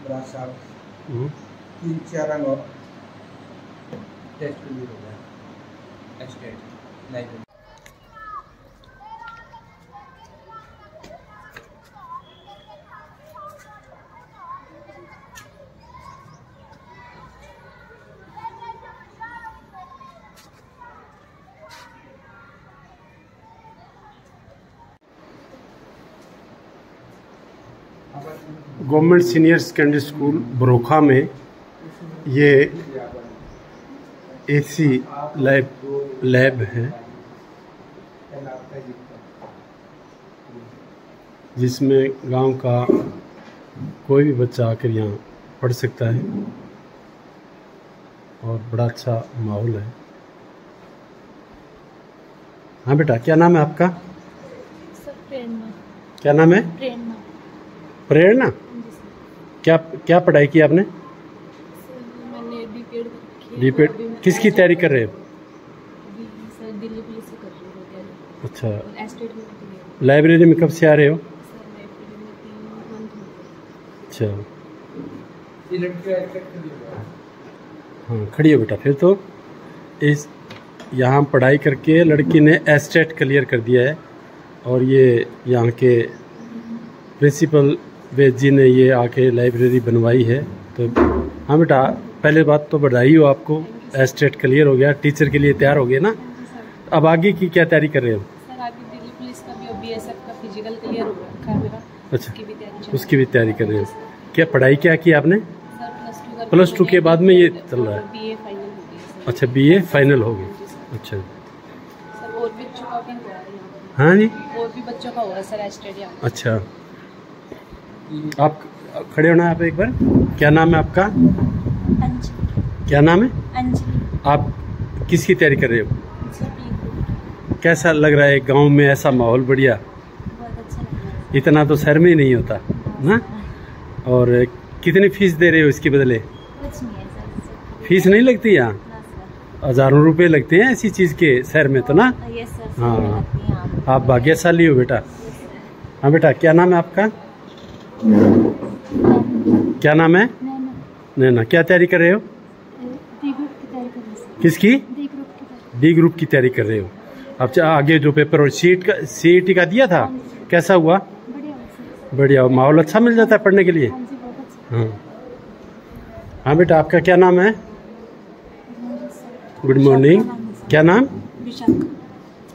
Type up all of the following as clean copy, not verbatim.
berasal 3 orang tes dulu ya, estate library. Government senior secondary school Barokha में ये AC lab है, जिसमें गांव का कोई भी बच्चा आकर यहाँ पढ़ सकता है और बड़ा अच्छा माहौल है। हाँ बेटा, क्या नाम है आपका? प्रेरणा। क्या नाम है? प्रेरणा। प्रेरणा। क्या पढ़ाई की आपने? मैंने बीपीएड। किसकी तैयारी कर रहे हो? सर दिल्ली पुलिस से कर रही हूँ। अच्छा, एस्टेट में। लाइब्रेरी में कब से आ रहे हो? सर लाइब्रेरी में 3 मंथ अच्छा, हाँ खड़ी हो बेटा। फिर तो इस यहाँ पढ़ाई करके लड़की ने एस्टेट क्लियर कर दिया है और ये यहाँ के प्रिंसिपल वेद जी ने ये आके लाइब्रेरी बनवाई है। तो हाँ बेटा, पहले बात तो बधाई हो आपको, एस्टेट क्लियर हो गया, टीचर के लिए तैयार हो गए ना। अब आगे की क्या तैयारी कर रहे हो? सर आगे दिल्ली पुलिस का भी और बीएसएफ का फिजिकल क्लियर हो रखा है मेरा। अच्छा, उसकी भी तैयारी कर रहे हो। क्या पढ़ाई क्या की आपने? सर +2 के बाद में ये चल रहा है? बीए फाइनल हो गई। अच्छा, बीए फाइनल हो गई। अच्छा सर और भी बच्चों का भी हुआ है यहाँ। हाँ जी, और भी बच्चों का हुआ है सर एस्टेट यहाँ। अच्छा, आप खड़े होना आप एक बार। क्या नाम है आपका? अंजलि। क्या नाम है? अंजलि। आप किसकी तैयारी कर रहे हो? कैसा लग रहा है गांव में ऐसा माहौल? बढ़िया, बहुत अच्छा लग रहा है। इतना तो शहर में ही नहीं होता ना। और कितनी फीस दे रहे हो इसके बदले? कुछ नहीं है सर। फीस नहीं लगती यहाँ? हज़ारों रुपए लगते हैं ऐसी चीज़ के शहर में तो ना। Yes sir. हाँ, आप भाग्यशाली हो बेटा। हाँ बेटा, क्या नाम है आपका? क्या नाम है? नैना। क्या तैयारी कर रहे हो? डी ग्रुप की तैयारी कर रहे हैं। किसकी? डी ग्रुप की तैयारी कर रहे हो। अब आगे जो पेपर और सीईटी का दिया था, कैसा हुआ? बढ़िया। माहौल अच्छा मिल जाता है पढ़ने के लिए? हाँ हाँ बेटा, आपका क्या नाम है? Good morning. क्या नाम?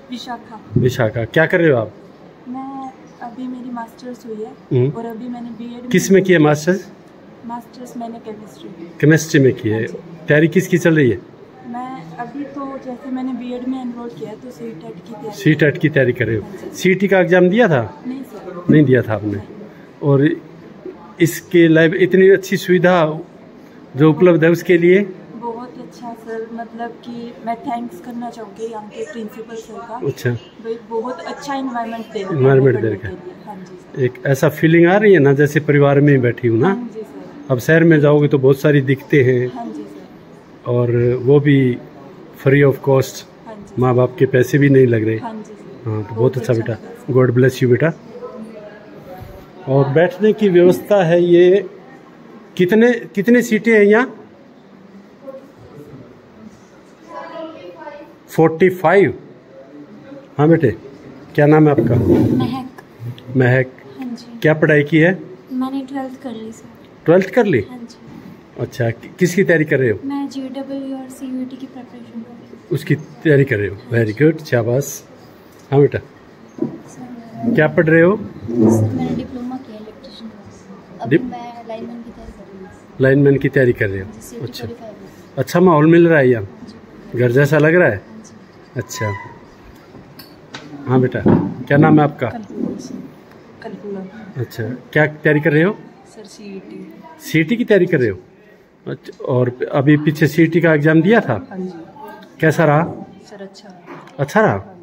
विशाखा। विशाखा। क्या कर रहे हो आप? मैं अभी मेरी मास्टर्स हुई है और अभी मैंने बीएड। किस में की है मास्टर्स? मास्टर्स मैंने केमिस्ट्री में की है। तैयारी किसकी चल रही है? मैं अभी तो जैसे मैंने बीएड में एनरोल किया तो सीटेट की तैयारी कर रहे हो। सीटी का एग्जाम दिया था? नहीं सर। नहीं दिया था आपने। और इसके लाइव इतनी अच्छी सुविधा जो उपलब्ध है उसके लिए बहुत अच्छा सर, मतलब कि मैं थैंक्स करना चाहूँगी यहाँ के प्रिंसिपल सर का। अच्छा, भाई बहुत अच्छा इन्वायरमेंट दे रखा है। हाँ जी, एक ऐसा फीलिंग आ रही है ना जैसे परिवार में ही बैठी हूँ ना। हाँ जी सर। अब शहर में जाओगे तो बहुत सारी दिक्कतें हैं। हाँ जी सर। और वो भी फ्री ऑफ कॉस्ट, माँ बाप के पैसे भी नहीं लग रहे। हाँ जी सर। हाँ, तो बहुत अच्छा बेटा, गॉड ब्लेस यू बेटा। और बैठने की व्यवस्था है। ये कितने सीटें हैं यहाँ? 45। हाँ बेटे, क्या नाम है आपका? महक। महक। हाँ जी। क्या पढ़ाई की है? मैंने 12th कर ली सर। 12th कर ली? हाँ जी। अच्छा, किसकी तैयारी कर रहे हो? मैं जेईई और सीयूईटी की प्रिपरेशन कर रही हूँ। उसकी तैयारी कर रहे हो? वेरी गुड, शाबाश। हाँ बेटा, क्या पढ़ रहे हो? सर मैंने डिप्लोमा किया इलेक्ट्रिशियन कोर्स। अभी मैं लाइनमैन की तैयारी कर रही हूँ। लाइनमैन की तैयारी कर रहे हो? अच्छा, अच्छा माहौल मिल रहा है यहाँ? घर जैसा लग रहा है? अच्छा। हाँ बेटा, क्या नाम है आपका? कल्पना। अच्छा, क्या तैयारी कर रहे हो? Sir CET. सीईटी की तैयारी कर रहे हो? अच्छा, और अभी पीछे सीईटी का एग्जाम दिया था? हाँ जी। कैसा रहा? सर अच्छा। अच्छा रहा?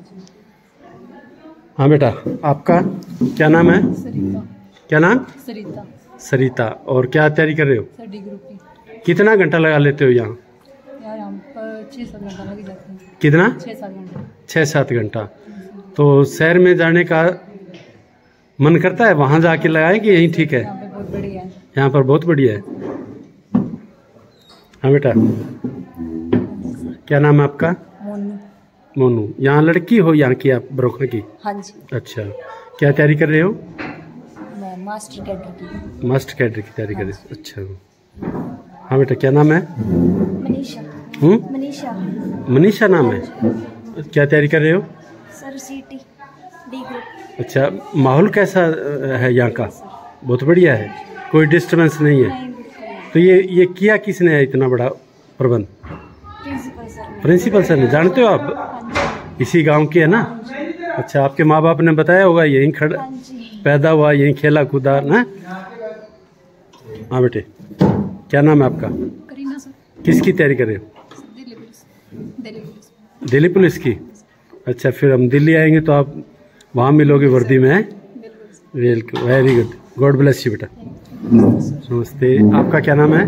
हाँ बेटा, आपका क्या नाम है? सरिता। क्या नाम? सरिता। सरिता। और क्या तैयारी कर रहे हो? सर डी ग्रुप की। कितना घंटा लगा लेते हो यहाँ? यार यहाँ पर 6-7 घंटा लग जाते हैं। कितना? 6-7 घंटा। 6-7 घंटा। तो शहर में जाने का मन करता है? वहाँ जाके लगाए कि यहीं ठीक है? यहाँ पे बहुत यहाँ पर बहुत बढ़िया है। हाँ बेटा, क्या नाम है आपका? मोनू। मोनू। यहाँ लड़की हो यहाँ की आप, ब्रोकर की? हाँ जी। अच्छा, क्या तैयारी कर रहे हो? मैं मास्टर कैडर की। मास्टर कैडर की तैयारी कर रहे हो? अच्छा। हाँ बेटा, क्या नाम है? मनीषा। मनीषा। मनीषा नाम है। क्या तैयारी कर रहे हो? सर सीटी डी ग्रुप। अच्छा, माहौल कैसा है यहाँ का? बहुत बढ़िया है, कोई डिस्टर्बेंस नहीं है। तो ये किया किसने है इतना बड़ा प्रबंध? Principal sir. प्रिंसिपल सर ने। जानते हो आप? इसी गांव के है ना? अच्छा, आपके माँ बाप ने बताया होगा, यहीं पैदा हुआ, यहीं खेला कूदा ना? हाँ बेटे, क्या नाम है आपका? करीना सर। किसकी तैयारी कर रहे हो? दिल्ली पुलिस की। अच्छा, फिर हम दिल्ली आएंगे तो आप वहाँ मिलोगे वर्दी में? Welcome, very good, God bless you बेटा। नमस्ते, आपका क्या नाम है?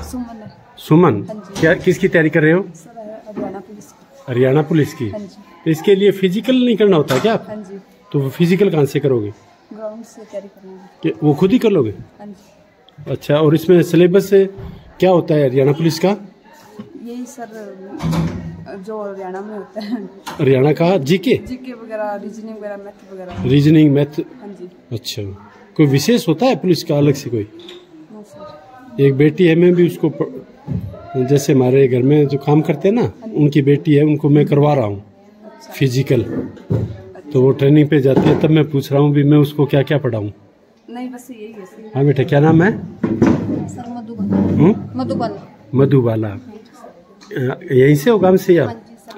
सुमन। सुमन। क्या किसकी तैयारी कर रहे हो? हरियाणा पुलिस की। हरियाणा पुलिस की। तो इसके लिए फिजिकल नहीं करना होता क्या? हाँ जी। तो फिजिकल कहाँ से करोगे? ग्राउंड से तैयारी करेंगे। वो खुद ही कर लोगे? हाँ जी। अच्छा, और इसमें सिलेबस से क्या होता है हरियाणा पुलिस का? यही सर जो हरियाणा में होता है। हरियाणा का जीके वगैरह, रीजनिंग वगैरह, मैथ वगैरह। Reasoning math. हाँ जी। अच्छा, कोई विशेष होता है पुलिस का अलग से कोई? No sir. एक बेटी है, मैं भी उसको जैसे हमारे घर में जो काम करते हैं ना, उनकी बेटी है, उनको मैं करवा रहा हूँ फिजिकल। तो वो ट्रेनिंग पे जाती है, तब मैं पूछ रहा हूँ भी मैं उसको क्या क्या पढ़ाऊँ। नहीं, बस यही है सर। हाँ बेटा, क्या नाम है? सर मधुबाला। मधुबाला। यहीं से हो, गांव से या?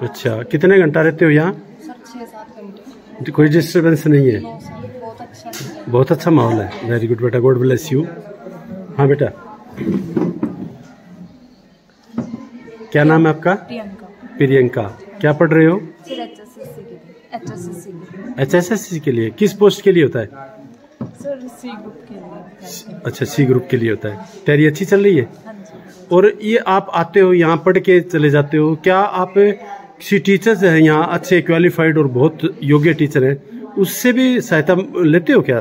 अच्छा, कितने घंटा रहते हो यहाँ? सर 6-7 घंटे। कोई डिस्टर्बेंस नहीं है? बहुत अच्छा। बहुत अच्छा माहौल है। वेरी गुड बेटा, गॉड ब्लेस यू। हाँ बेटा, क्या नाम है आपका? प्रियंका। प्रियंका। क्या पढ़ रहे हो? सर HSSC HSSC के लिए। किस पोस्ट के लिए होता है? सर सी ग्रुप के लिए। अच्छा, सी ग्रुप के लिए होता है। तैयारी अच्छी चल रही है? हाँ जी। और ये आप आते हो यहाँ पढ़ के चले जाते हो, क्या आप किसी टीचर्स हैं यहाँ अच्छे क्वालिफाइड और बहुत योग्य टीचर हैं, उससे भी सहायता लेते हो क्या?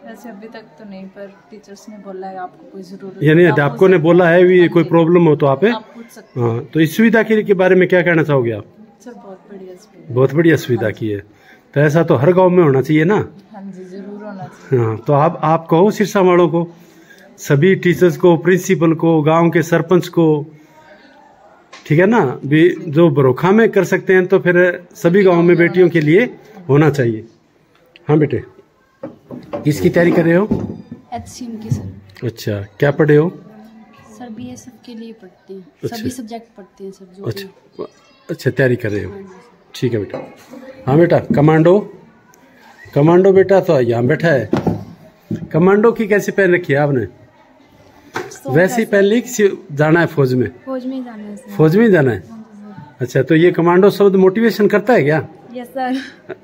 वैसे अभी तक तो नहीं, पर टीचर्स ने बोला है आपको कोई जरूरत, यानी अध्यापकों ने बोला है भी कोई प्रॉब्लम हो तो आप पूछ सकते हैं। हाँ, तो इस सुविधा के बारे में क्या कहना चाहोगे आप? सर बहुत बढ़िया सुविधा। बहुत बढ़िया सुविधा की है। तो ऐसा तो हर गांव में होना चाहिए ना? हाँ जी, जरूर होना चाहिए। हाँ, तो आप कहो सिरसा वालों को, सभी टीचर्स को, प्रिंसिपल को, गांव के सरपंच को, ठीक है ना, भी जो बरोखा में कर सकते हैं तो फिर सभी गांव में बेटियों के लिए होना चाहिए। हाँ बेटे, किसकी तैयारी कर रहे हो? HCM की सर। अच्छा, क्या पढ़े हो? सर BSF के लिए पढ़ते हैं। अच्छा। सभी सब्जेक्ट पढ़ते हैं सर जो। अच्छा, अच्छा तैयारी कर रहे हो, ठीक है बेटा। हाँ बेटा, कमांडो बेटा तो यहाँ बैठा है। कमांडो की कैसे पहन रखी है आपने? वैसे ही पहन ली कि जाना है फौज में? फौज में जाना है सर। फौज में ही जाना है। अच्छा, तो ये कमांडो शब्द मोटिवेशन करता है क्या? Yes sir.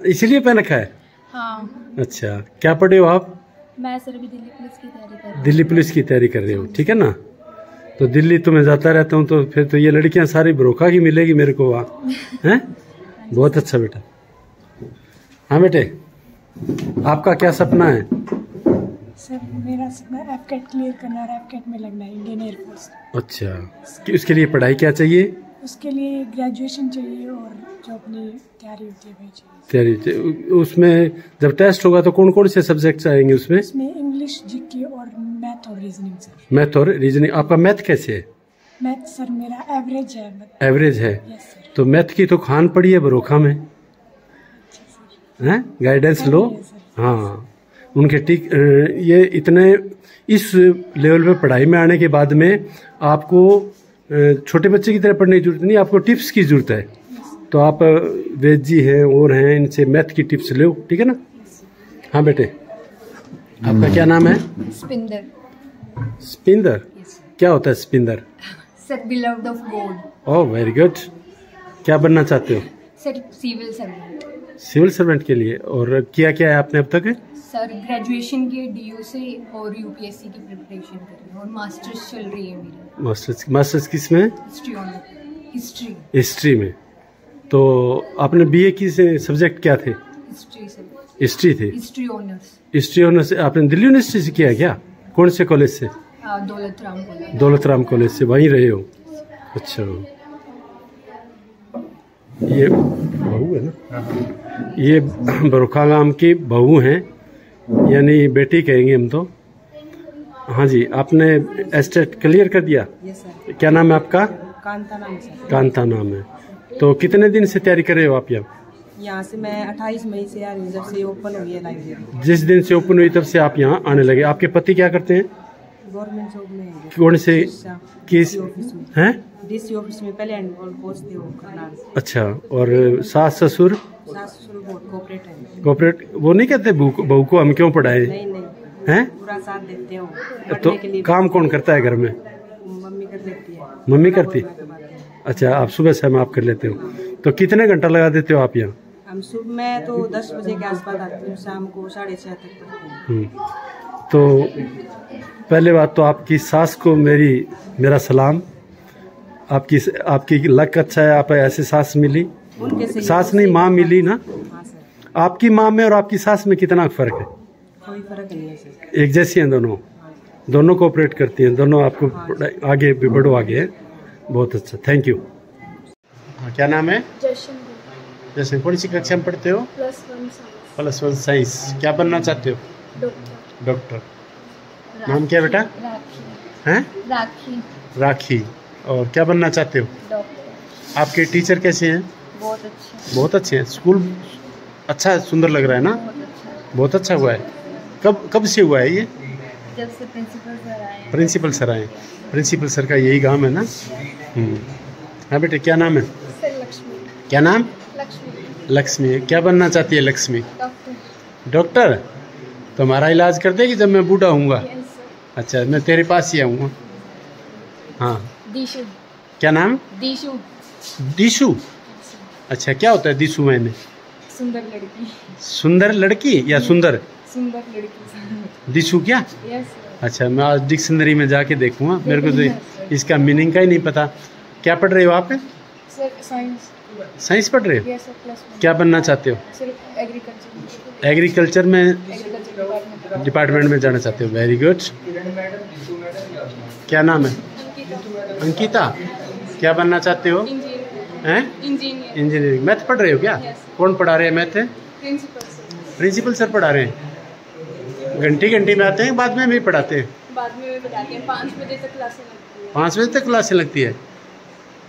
इसीलिए पहन रखा है? हाँ। अच्छा, क्या पढ़े हो आप? मैं सर भी दिल्ली पुलिस की तैयारी कर रही हूँ। दिल्ली पुलिस की तैयारी कर रहे हो, ठीक है ना? तो दिल्ली तो मैं जाता रहता हूँ, तो फिर तो ये लड़कियां सारी बरोखा की मिलेगी मेरे को वहाँ, हैं? बहुत अच्छा बेटा। हाँ बेटे, आपका क्या सपना है? सर मेरा सपना FCAT क्लियर करना और FCAT में लगना है, इंडियन एयरफोर्स। अच्छा, कि उसके लिए पढ़ाई क्या चाहिए? उसके लिए ग्रेजुएशन चाहिए और जो अपनी तैयारी होती है वही चाहिए। तैयारी उसमें जब टेस्ट होगा तो कौन कौन से सब्जेक्ट्स आएंगे उसमें? उसमें इंग्लिश, जीके और मैथ और रीजनिंग सर। मैथ और रीजनिंग। आपका मैथ कैसे है? मैथ सर मेरा एवरेज है। एवरेज है? Yes sir. तो मैथ की तो खान पड़ी है बरोखा में, हैं? गाइडेंस लो। हाँ, उनके ये इतने इस लेवल पे पढ़ाई में आने के बाद में आपको छोटे बच्चे की तरह पढ़ने की जरूरत नहीं, आपको टिप्स की जरूरत है। तो आप वेद जी हैं और हैं, इनसे मैथ की टिप्स लो, ठीक है ना? हाँ बेटे, आपका क्या नाम है? स्पिंदर। स्पिंदर? क्या होता है Spinder? Sir beloved of God. Oh very good. क्या बनना चाहते हो? Sir civil servant. Civil servant के लिए। और किया क्या है आपने अब तक? सर ग्रेजुएशन के DU से और UPSC की प्रिपरेशन कर रही हूँ और मास्टर्स चल रही है मेरी। मास्टर्स किस में? हिस्ट्री। हिस्ट्री में। तो आपने BA की से सब्जेक्ट क्या थे? हिस्ट्री से। हिस्ट्री थी। History honours. हिस्ट्री ऑनर्स आपने दिल्ली यूनिवर्सिटी से किया क्या? कौन से कॉलेज से? दौलत राम कॉलेज। दौलत राम कॉलेज से वहीं रहे हो? अच्छा, ये बहू है ना? ये बरोखा गांव की बहू हैं, यानी बेटी कहेंगे हम तो। हाँ जी, आपने एस्टेट क्लियर कर दिया? Yes sir. क्या नाम है आपका? कांता नाम है। कांता नाम है। तो कितने दिन से तैयारी कर रहे हो आप यहाँ से? मैं 28 मई से आ रही हूँ, जब से ओपन हुई है लाइब्रेरी। जिस दिन से ओपन हुई तब से आप यहाँ आने लगे। आपके पति क्या करते हैं? गवर्नमेंट जॉब में। कौन से? किस ऑफिस में हैं? डीसी ऑफिस में पहले पोस्ट थे वो करनाल। अच्छा, और सास ससुर? सास ससुर बहुत कोऑपरेट है। कोऑपरेट वो नहीं कहते बहू को हम क्यों पढ़ाए? नहीं नहीं, हैं? पूरा साथ देते हो। तो काम कौन करता है घर में? मम्मी कर देती है। मम्मी करती? अच्छा, आप सुबह शाम आप कर लेते हो। तो कितने घंटा लगा देते हो आप यहाँ? हम सुबह में तो 10 बजे के आसपास आती हूँ, शाम को 6:30 तक पढ़ती हूँ। तो पहले बात तो आपकी सास को मेरा सलाम। आपकी लक अच्छा है, आप ऐसे सास मिली। सास नहीं, माँ मिली ना? हाँ सर। आपकी माँ में और आपकी सास में कितना फर्क है? कोई फर्क नहीं है सर, एक जैसी हैं दोनों? दोनों कोऑपरेट करती हैं, दोनों आपको आगे भी बढ़ो आगे। बहुत अच्छा, थैंक यू। हाँ, क्या नाम है? जैसे कौन सी कक्षा में पढ़ते हो? +1 साइंस। क्या बनना चाहते हो? डॉक्टर। नाम क्या बेटा? हैं? राखी। और क्या बनना चाहते हो? डॉक्टर। आपके टीचर कैसे हैं? बहुत अच्छे हैं। स्कूल अच्छा है, सुंदर लग रहा है ना? बहुत अच्छा हुआ है। कब से हुआ है ये? जब से प्रिंसिपल सर आए। प्रिंसिपल सर आए। प्रिंसिपल सर का यही काम है ना? हाँ बेटे, क्या नाम है? लक्ष्मी। क्या नाम? लक्ष्मी। लक्ष्मी। क्या बनना चाहती है लक्ष्मी? डॉक्टर। डॉक्टर? तो हमारा इलाज कर देगी जब मैं बूढ़ा हूँगा? अच्छा, मैं तेरे पास ही आऊँगा। हाँ। दीशु। क्या नाम? दीशु। दीशु? अच्छा, क्या होता है दीशु मैंने? सुंदर लड़की। सुंदर लड़की या सुंदर? सुंदर लड़की। दीशु क्या? यस। अच्छा, मैं आज डिक्शनरी में जाके देखूंगा, मेरे को तो इसका मीनिंग का ही नहीं पता। क्या पढ़ रहे हो आप? Sir science. साइंस पढ़ रहे हो? Yes sir, +1। क्या बनना चाहते हो? सिर्फ एग्रीकल्चर। एग्रीकल्चर में डिपार्टमेंट में जाना चाहते हो? Very good. क्या नाम है? अंकिता। क्या बनना चाहते हो? हैं? इंजीनियरिंग। मैथ पढ़ रहे हो क्या? कौन पढ़ा रहे हैं मैथ? प्रिंसिपल सर पढ़ा रहे हैं। घंटी में आते हैं, बाद में भी पढ़ाते हैं? बाद में भी पढ़ाते हैं। 5 बजे तक क्लासें लगती है। 5 बजे तक क्लासें लगती है?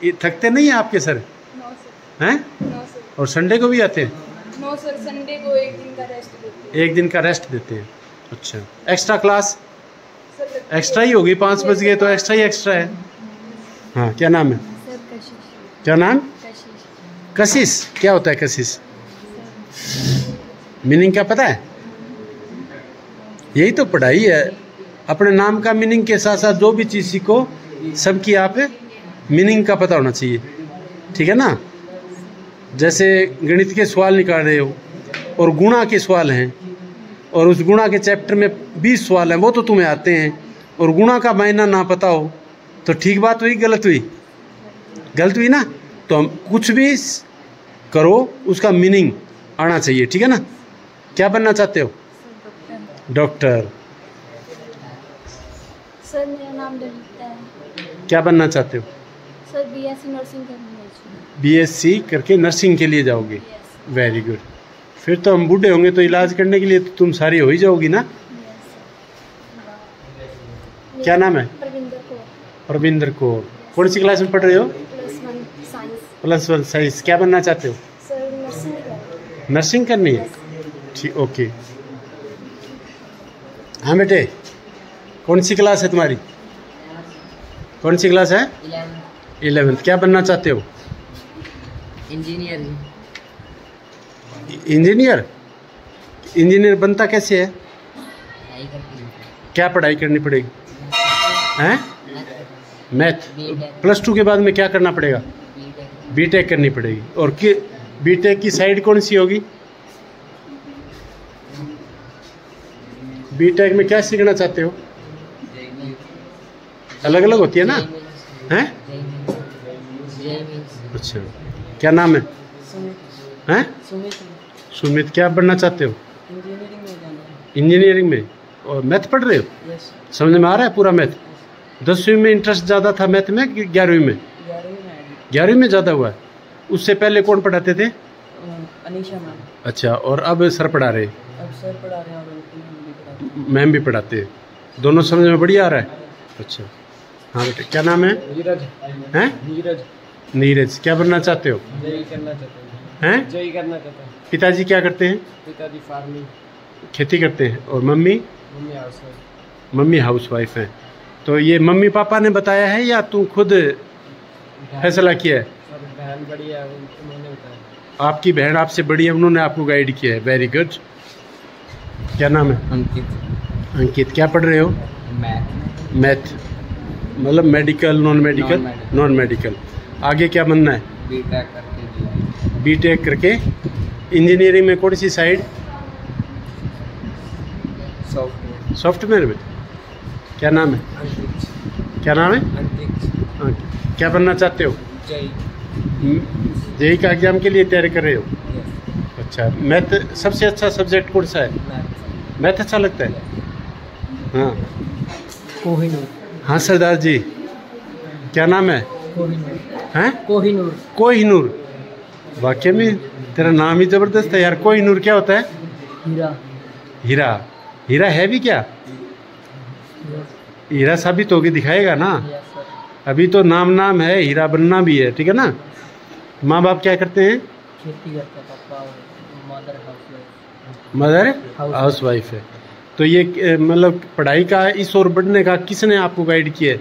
ये थकते नहीं है आपके सर? No sir. हैं? No sir. और संडे को भी आते हैं? नो सर, संडे को 1 दिन का रेस्ट देते हैं। 1 दिन का रेस्ट देते हैं। अच्छा, एक्स्ट्रा क्लास? सर एक्स्ट्रा ही होगी, 5 बज गए तो एक्स्ट्रा ही एक्स्ट्रा है। हाँ, क्या नाम है? सर कशिश। क्या नाम? कशिश। कशिश। क्या होता है कशिश? मीनिंग क्या पता है? यही तो पढ़ाई है। अपने नाम का मीनिंग के साथ साथ जो भी चीज़ सीखो, सबकी आप मीनिंग का पता होना चाहिए, ठीक है ना? जैसे गणित के सवाल निकाल रहे हो और गुणा के सवाल हैं, और उस गुणा के चैप्टर में 20 सवाल हैं, वो तो तुम्हें आते हैं, और गुणा का मायना ना पता हो तो ठीक बात हुई, गलत हुई? गलत हुई ना? तो हम कुछ भी करो उसका मीनिंग आना चाहिए, ठीक है ना? क्या बनना चाहते हो? डॉक्टर। सर मेरा नाम ललिता है। क्या बनना चाहते हो? सर BSc नर्सिंग करनी है। BSc करके नर्सिंग के लिए जाओगे? Very good. फिर तो हम बूढ़े होंगे तो इलाज करने के लिए तो तुम सारी हो ही जाओगी ना? क्या नाम है? परविंदर कौर। परविंदर कौर। कौन सी क्लास में पढ़ रहे हो? +1 साइंस। क्या बनना चाहते हो? Sir nursing. नर्सिंग करनी है? ठीक, ओके। हाँ बेटे, कौन सी क्लास है तुम्हारी? कौन सी क्लास है? 11th। क्या बनना चाहते हो? इंजीनियर। इंजीनियर? इंजीनियर बनता कैसे है? क्या पढ़ाई करनी पड़ेगी? हैं? मैथ। +2 के बाद में क्या करना पड़ेगा? बीटेक करनी पड़ेगी। और बीटेक की साइड कौन सी होगी? बीटेक में क्या सीखना चाहते हो? अलग अलग होती है ना? हैं? अच्छा, क्या नाम है? हैं? सुमित। क्या बनना चाहते हो? इंजीनियरिंग में। और मैथ पढ़ रहे हो? यस। समझ में आ रहा है पूरा मैथ? 10वीं में इंटरेस्ट ज़्यादा था मैथ में कि 11वीं में? 11वीं में ज़्यादा हुआ है। उससे पहले कौन पढ़ाते थे? अनीशा मैम। अच्छा, और अब सर पढ़ा रहे? अब सर पढ़ा रहे हैं और मैम भी पढ़ाते हैं। दोनों समझ में बढ़िया आ रहा है? अच्छा। हाँ बेटा, क्या नाम है? नीरज। हैं? नीरज। नीरज। क्या बनना चाहते हो? जय करना चाहते हैं। हैं? जय करना चाहते हैं। पिताजी क्या करते हैं? पिताजी फार्मिंग। खेती करते हैं। और mummy? Mummy house. Mummy house wife है। तो ये मम्मी पापा ने बताया है या तू खुद फैसला किया है? बहन बड़ी है, उन्होंने बताया। आपकी बहन आपसे बड़ी है, उन्होंने आपको गाइड किया है। Very good. क्या नाम है? अंकित। अंकित। क्या पढ़ रहे हो? मैथ। मैथ मतलब medical, non medical? Non medical. आगे क्या बनना है? बीटेक करके। बीटेक करके इंजीनियरिंग में कौन सी साइड? सॉफ्टवेयर। सॉफ्टवेयर में। क्या नाम है? अंकित। क्या नाम है? अंकित। हाँ, क्या बनना चाहते हो? जय। जेई का एग्जाम के लिए तैयारी कर रहे हो? यस। अच्छा। मैथ सबसे अच्छा सब्जेक्ट कौन सा है? मैथ। मैथ अच्छा लगता है? हाँ। कोहिनूर। हाँ सरदार जी, क्या नाम है? कोहिनूर। हैं? कोहिनूर। कोहिनूर। वाकई में तेरा नाम ही जबरदस्त है यार। कोहिनूर क्या होता है? हीरा। हीरा। हीरा है भी क्या? हीरा साबित होके दिखाएगा ना। Yes sir. अभी तो नाम है, हीरा बनना भी है। ठीक है ना। माँ बाप क्या करते हैं? खेती करता पापा और mother house. Mother house wife है। तो ये मतलब पढ़ाई का इस ओर बढ़ने का किसने आपको गाइड किया है?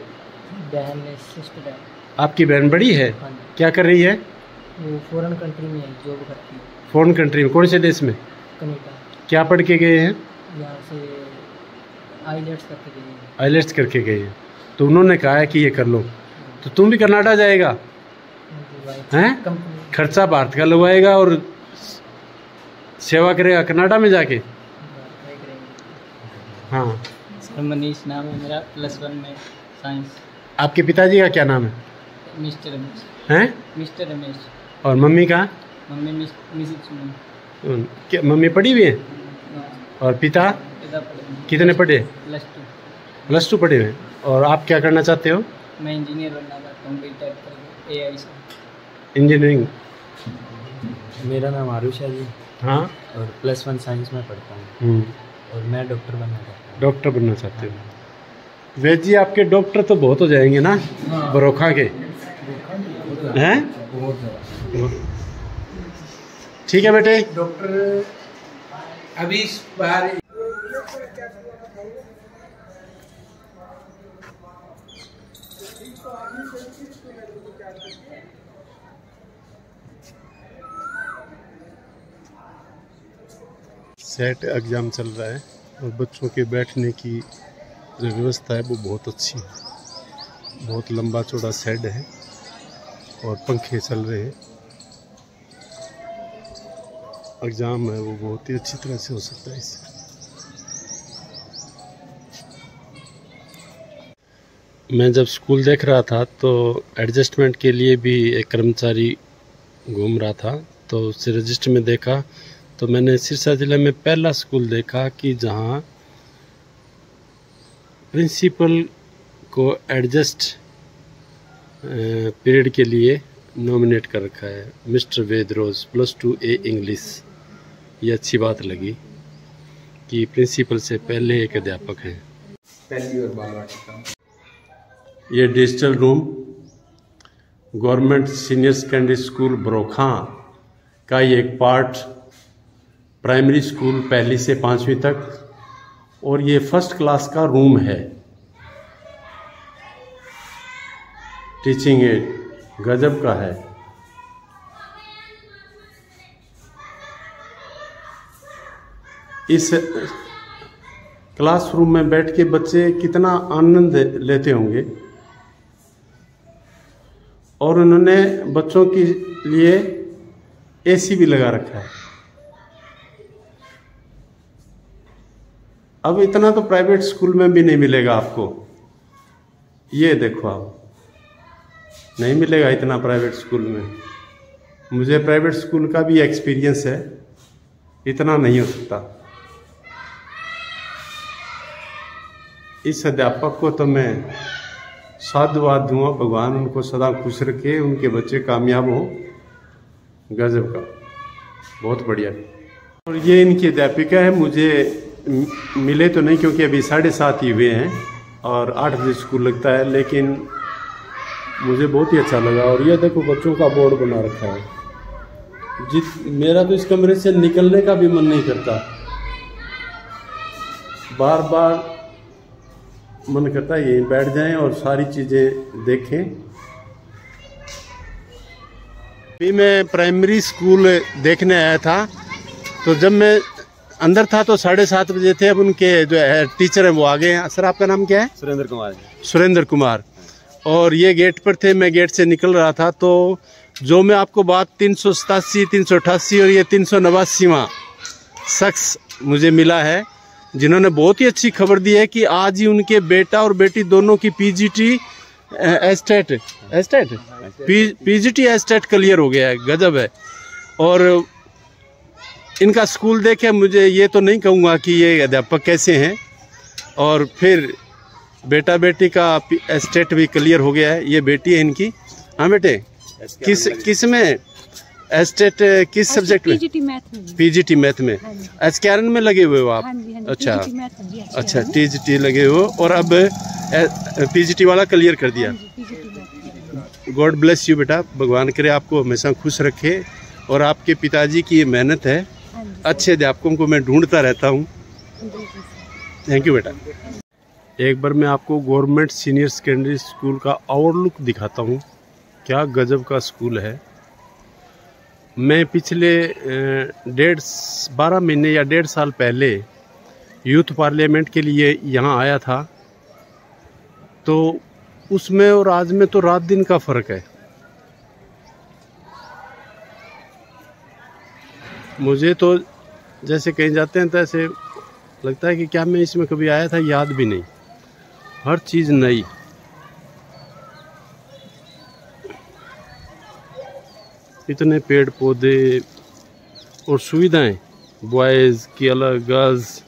बहन ने, सिस्टर है। आपकी बहन बड़ी है? हाँ जी। क्या कर रही है? वो फॉरेन कंट्री में जॉब करती है। फॉरेन कंट्री में? कौन से देश में? कनाडा। क्या पढ़ के गए हैं? यहाँ से आईलेट्स करके गई है। आइलेट्स करके गए हैं। तो उन्होंने कहा है कि ये कर लो। तो तुम भी कनाडा जाएगा? हैं? कंपनी। खर्चा भारत का लगवाएगा और सेवा करेगा कनाडा में जाके? हाँ। सर मनीष नाम है मेरा, +1 में साइंस। आपके पिताजी का क्या नाम है? मिस्टर रमेश। हैं? मिस्टर रमेश। और मम्मी का? मम्मी मिसिज सुमन। क्या मम्मी पढ़ी हुई है? और पिता पिता पढ़े। कितने पढ़े? +2। +2 पढ़े हुए। और आप क्या करना चाहते हो? मैं इंजीनियर बनना चाहता हूँ, बीटेक करके AI से। इंजीनियरिंग। मेरा नाम आरुष है जी। हाँ। और +1 साइंस में पढ़ता हूँ। और मैं डॉक्टर बनना चाहता हूँ। डॉक्टर बनना चाहते हो? वैद जी, आपके डॉक्टर तो बहुत हो जाएंगे ना बरोखा के? हैं? ठीक है बेटे। डॉक्टर अभी इस बार सेट एग्ज़ाम चल रहा है और बच्चों के बैठने की जो व्यवस्था है वो बहुत अच्छी है। बहुत लंबा चौड़ा सेट है और पंखे चल रहे हैं। एग्ज़ाम है वो बहुत ही अच्छी तरह से हो सकता है इससे। मैं जब स्कूल देख रहा था तो एडजस्टमेंट के लिए भी एक कर्मचारी घूम रहा था, तो उससे रजिस्टर में देखा तो मैंने सिरसा ज़िले में पहला स्कूल देखा कि जहाँ प्रिंसिपल को एडजस्ट पीरियड के लिए नॉमिनेट कर रखा है। मिस्टर वेदरोज +2 A इंग्लिश। ये अच्छी बात लगी कि प्रिंसिपल से पहले एक अध्यापक हैं। पहली और बार बार। ये digital room government senior secondary school Barokha का ये एक पार्ट, प्राइमरी स्कूल 1 से 5वीं तक, और ये फर्स्ट क्लास का रूम है। टीचिंग एड गजब का है। इस क्लासरूम में बैठ के बच्चे कितना आनंद लेते होंगे। और उन्होंने बच्चों के लिए AC भी लगा रखा है। अब इतना तो प्राइवेट स्कूल में भी नहीं मिलेगा आपको। ये देखो, आप नहीं मिलेगा इतना प्राइवेट स्कूल में। मुझे प्राइवेट स्कूल का भी एक्सपीरियंस है, इतना नहीं हो सकता। इस अध्यापक को तो मैं साधुवाद दूंगा, भगवान उनको सदा खुश रखे, उनके बच्चे कामयाब हों। गजब का, बहुत बढ़िया। और ये इनकी अध्यापिका है, मुझे मिले तो नहीं क्योंकि अभी 7:30 ही हुए हैं और 8 बजे स्कूल लगता है, लेकिन मुझे बहुत ही अच्छा लगा। और ये देखो बच्चों का बोर्ड बना रखा है। मेरा तो इस कमरे से निकलने का भी मन नहीं करता, बार बार मन करता है यहीं बैठ जाएं और सारी चीज़ें देखें। अभी मैं प्राइमरी स्कूल देखने आया था, तो जब मैं अंदर था तो 7:30 बजे थे। अब उनके जो है टीचर हैं वो आ गए हैं। सर आपका नाम क्या है? सुरेंद्र कुमार। सुरेंद्र कुमार। और ये गेट पर थे, मैं गेट से निकल रहा था, तो जो मैं आपको बात 387, 388 और ये 389वां शख्स मुझे मिला है, जिन्होंने बहुत ही अच्छी खबर दी है कि आज ही उनके बेटा और बेटी दोनों की पीजीटी एस्टेट क्लियर हो गया है। गजब है। और इनका स्कूल देखे, मुझे ये तो नहीं कहूँगा कि ये अध्यापक कैसे हैं। और फिर बेटा बेटी का एस्टेट भी क्लियर हो गया है। ये बेटी है इनकी। हाँ बेटे, किस में एस्टेट, किस सब्जेक्ट में? पीजीटी मैथ में। एसकेआरएन में लगे हुए हो आप? अच्छा अच्छा, टीजीटी लगे हो और अब पीजीटी वाला क्लियर कर दिया। गॉड ब्लेस यू बेटा, भगवान करे आपको हमेशा खुश रखे। और आपके पिताजी की ये मेहनत है, अच्छे अध्यापकों को मैं ढूंढता रहता हूँ। थैंक यू बेटा। एक बार मैं आपको गवर्नमेंट सीनियर सेकेंडरी स्कूल का ओवरलुक दिखाता हूँ। क्या गजब का स्कूल है। मैं पिछले 12 महीने या 1.5 साल पहले यूथ पार्लियामेंट के लिए यहाँ आया था, तो उसमें और आज में तो रात दिन का फ़र्क है। मुझे तो जैसे कहीं जाते हैं तो ऐसे लगता है कि क्या मैं इसमें कभी आया था, याद भी नहीं। हर चीज़ नई। इतने पेड़ पौधे और सुविधाएं, बॉयज़ की अलग, गर्ल्स,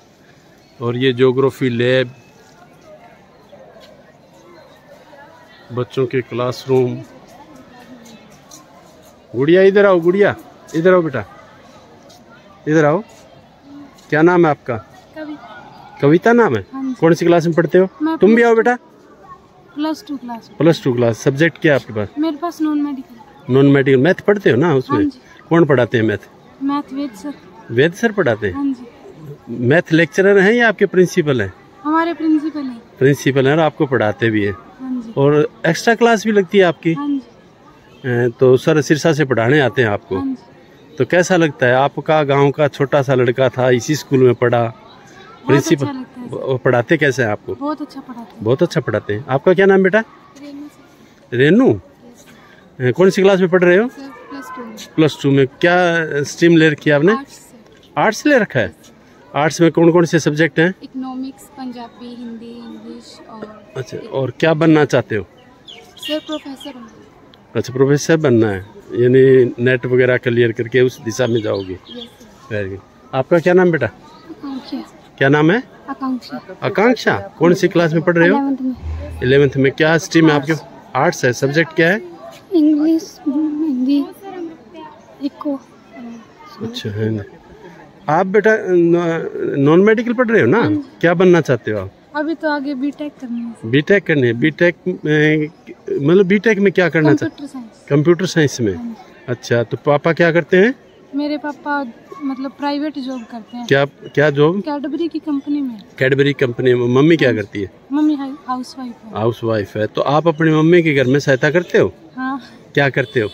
और ये ज्योग्राफी लैब, बच्चों के क्लासरूम। गुड़िया इधर आओ, गुड़िया इधर आओ बेटा, इधर आओ। क्या नाम है आपका? कविता नाम है? हाँ, कौन सी क्लास में पढ़ते हो? तुम भी आओ बेटा। +2 क्लास। +2 क्लास। सब्जेक्ट क्या है आपके पास? मेरे पास non medical. Non medical math पढ़ते हो ना उसमें? हाँ, कौन पढ़ाते हैं math? Ved sir. Ved sir पढ़ाते हैं? हाँ जी। मैथ लेक्चरर हैं या आपके प्रिंसिपल हैं? हमारे प्रिंसिपल हैं। प्रिंसिपल हैं और आपको पढ़ाते भी हैं? हाँ जी। और एक्स्ट्रा क्लास भी लगती है आपकी? हाँ जी। तो सर सिरसा से पढ़ाने आते हैं आपको? हाँ जी। तो कैसा लगता है? आपका गांव का छोटा सा लड़का था, इसी स्कूल में पढ़ा, प्रिंसिपल अच्छा पढ़ाते कैसे हैं आपको? बहुत अच्छा पढ़ाते हैं। बहुत अच्छा पढ़ाते हैं। आपका क्या नाम बेटा? रेनू। कौन सी क्लास में पढ़ रहे हो? +2 में। क्या स्ट्रीम ले रखी है आपने? आर्ट्स ले रखा है। आर्ट्स में कौन कौन से सब्जेक्ट हैं? इकोनॉमिक्स, पंजाबी, हिंदी, इंग्लिश और। अच्छा, और क्या बनना चाहते हो? Sir professor. अच्छा, प्रोफेसर बनना है, यानी नेट वगैरह क्लियर करके उस दिशा में जाओगे। Very good. आपका क्या नाम बेटा? आकांक्षा। क्या नाम है? आकांक्षा। आकांक्षा। कौन सी क्लास में पढ़ रहे हो? 11th में। क्या स्ट्रीम है आपके? आर्ट्स है। सब्जेक्ट क्या है? English, Hindi, eco. अच्छा है। आप बेटा नॉन मेडिकल पढ़ रहे हो ना? क्या बनना चाहते हो आप? अभी तो आगे बीटेक करनी है। बीटेक करनी है। बीटेक मतलब बीटेक में क्या करना चाहते? कंप्यूटर साइंस में। अच्छा, तो पापा क्या करते हैं? मेरे पापा मतलब प्राइवेट जॉब करते हैं। क्या जॉब? कैडबरी की कंपनी में। कैडबरी कंपनी में। मम्मी क्या करती है? मम्मी हाउसवाइफ है। हाउसवाइफ है। तो आप अपनी मम्मी के घर में सहायता करते हो? हाँ। क्या करते हो?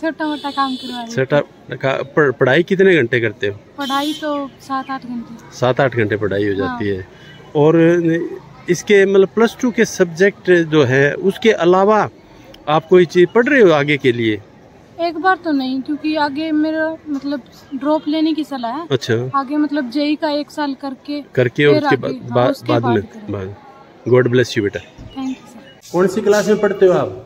छोटा मोटा काम करवा। पढ़ाई कितने घंटे करते हो? पढ़ाई तो 7-8 घंटे। 7-8 घंटे पढ़ाई हो जाती है। और इसके मतलब +2 के सब्जेक्ट जो है उसके अलावा आप कोई चीज़ पढ़ रहे हो आगे के लिए? एक बार तो नहीं, क्योंकि आगे मेरा मतलब ड्रॉप लेने की सलाह है। अच्छा। आगे मतलब जेई का 1 साल करके और उसके बाद में। गॉड ब्लेस यू बेटा। Thank you sir. कौन सी क्लास में पढ़ते हो आप?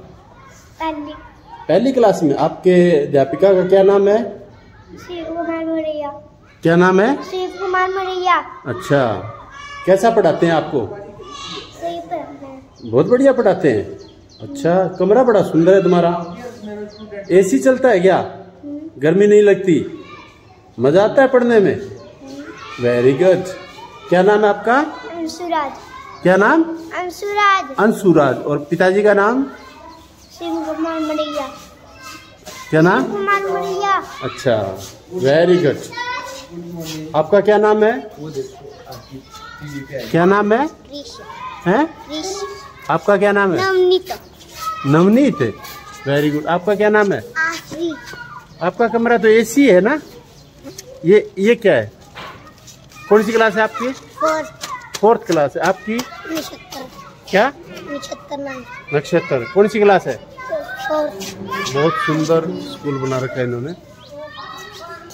पहली क्लास में। आपके अध्यापिका का क्या नाम है? शिव कुमार मौर्य। क्या नाम है? शिव कुमार मौर्य। अच्छा, कैसा पढ़ाते हैं आपको? बहुत बढ़िया पढ़ाते हैं। अच्छा, कमरा बड़ा सुंदर है तुम्हारा। एसी चलता है क्या? गर्मी नहीं लगती? मजा आता है पढ़ने में? Very good. क्या नाम है आपका? अंशुराज। क्या नाम? अंशुराज। अंशुराज। और पिताजी का नाम? शिव कुमार मड़ैया। क्या नाम? कुमार मड़ैया। अच्छा, वेरी गुड। आपका क्या नाम है? क्या नाम है? हैं? आपका क्या नाम है? नवनीत। नवनीत। Very good. आपका क्या नाम है? आश्री। आपका कमरा तो एसी है ना? ये क्या है? कौन सी क्लास है आपकी? फोर्थ क्लास है। आपकी? नक्षत्र। क्या? नक्षत्र। कौन सी क्लास है? बहुत सुंदर स्कूल बना रखा है इन्होंने।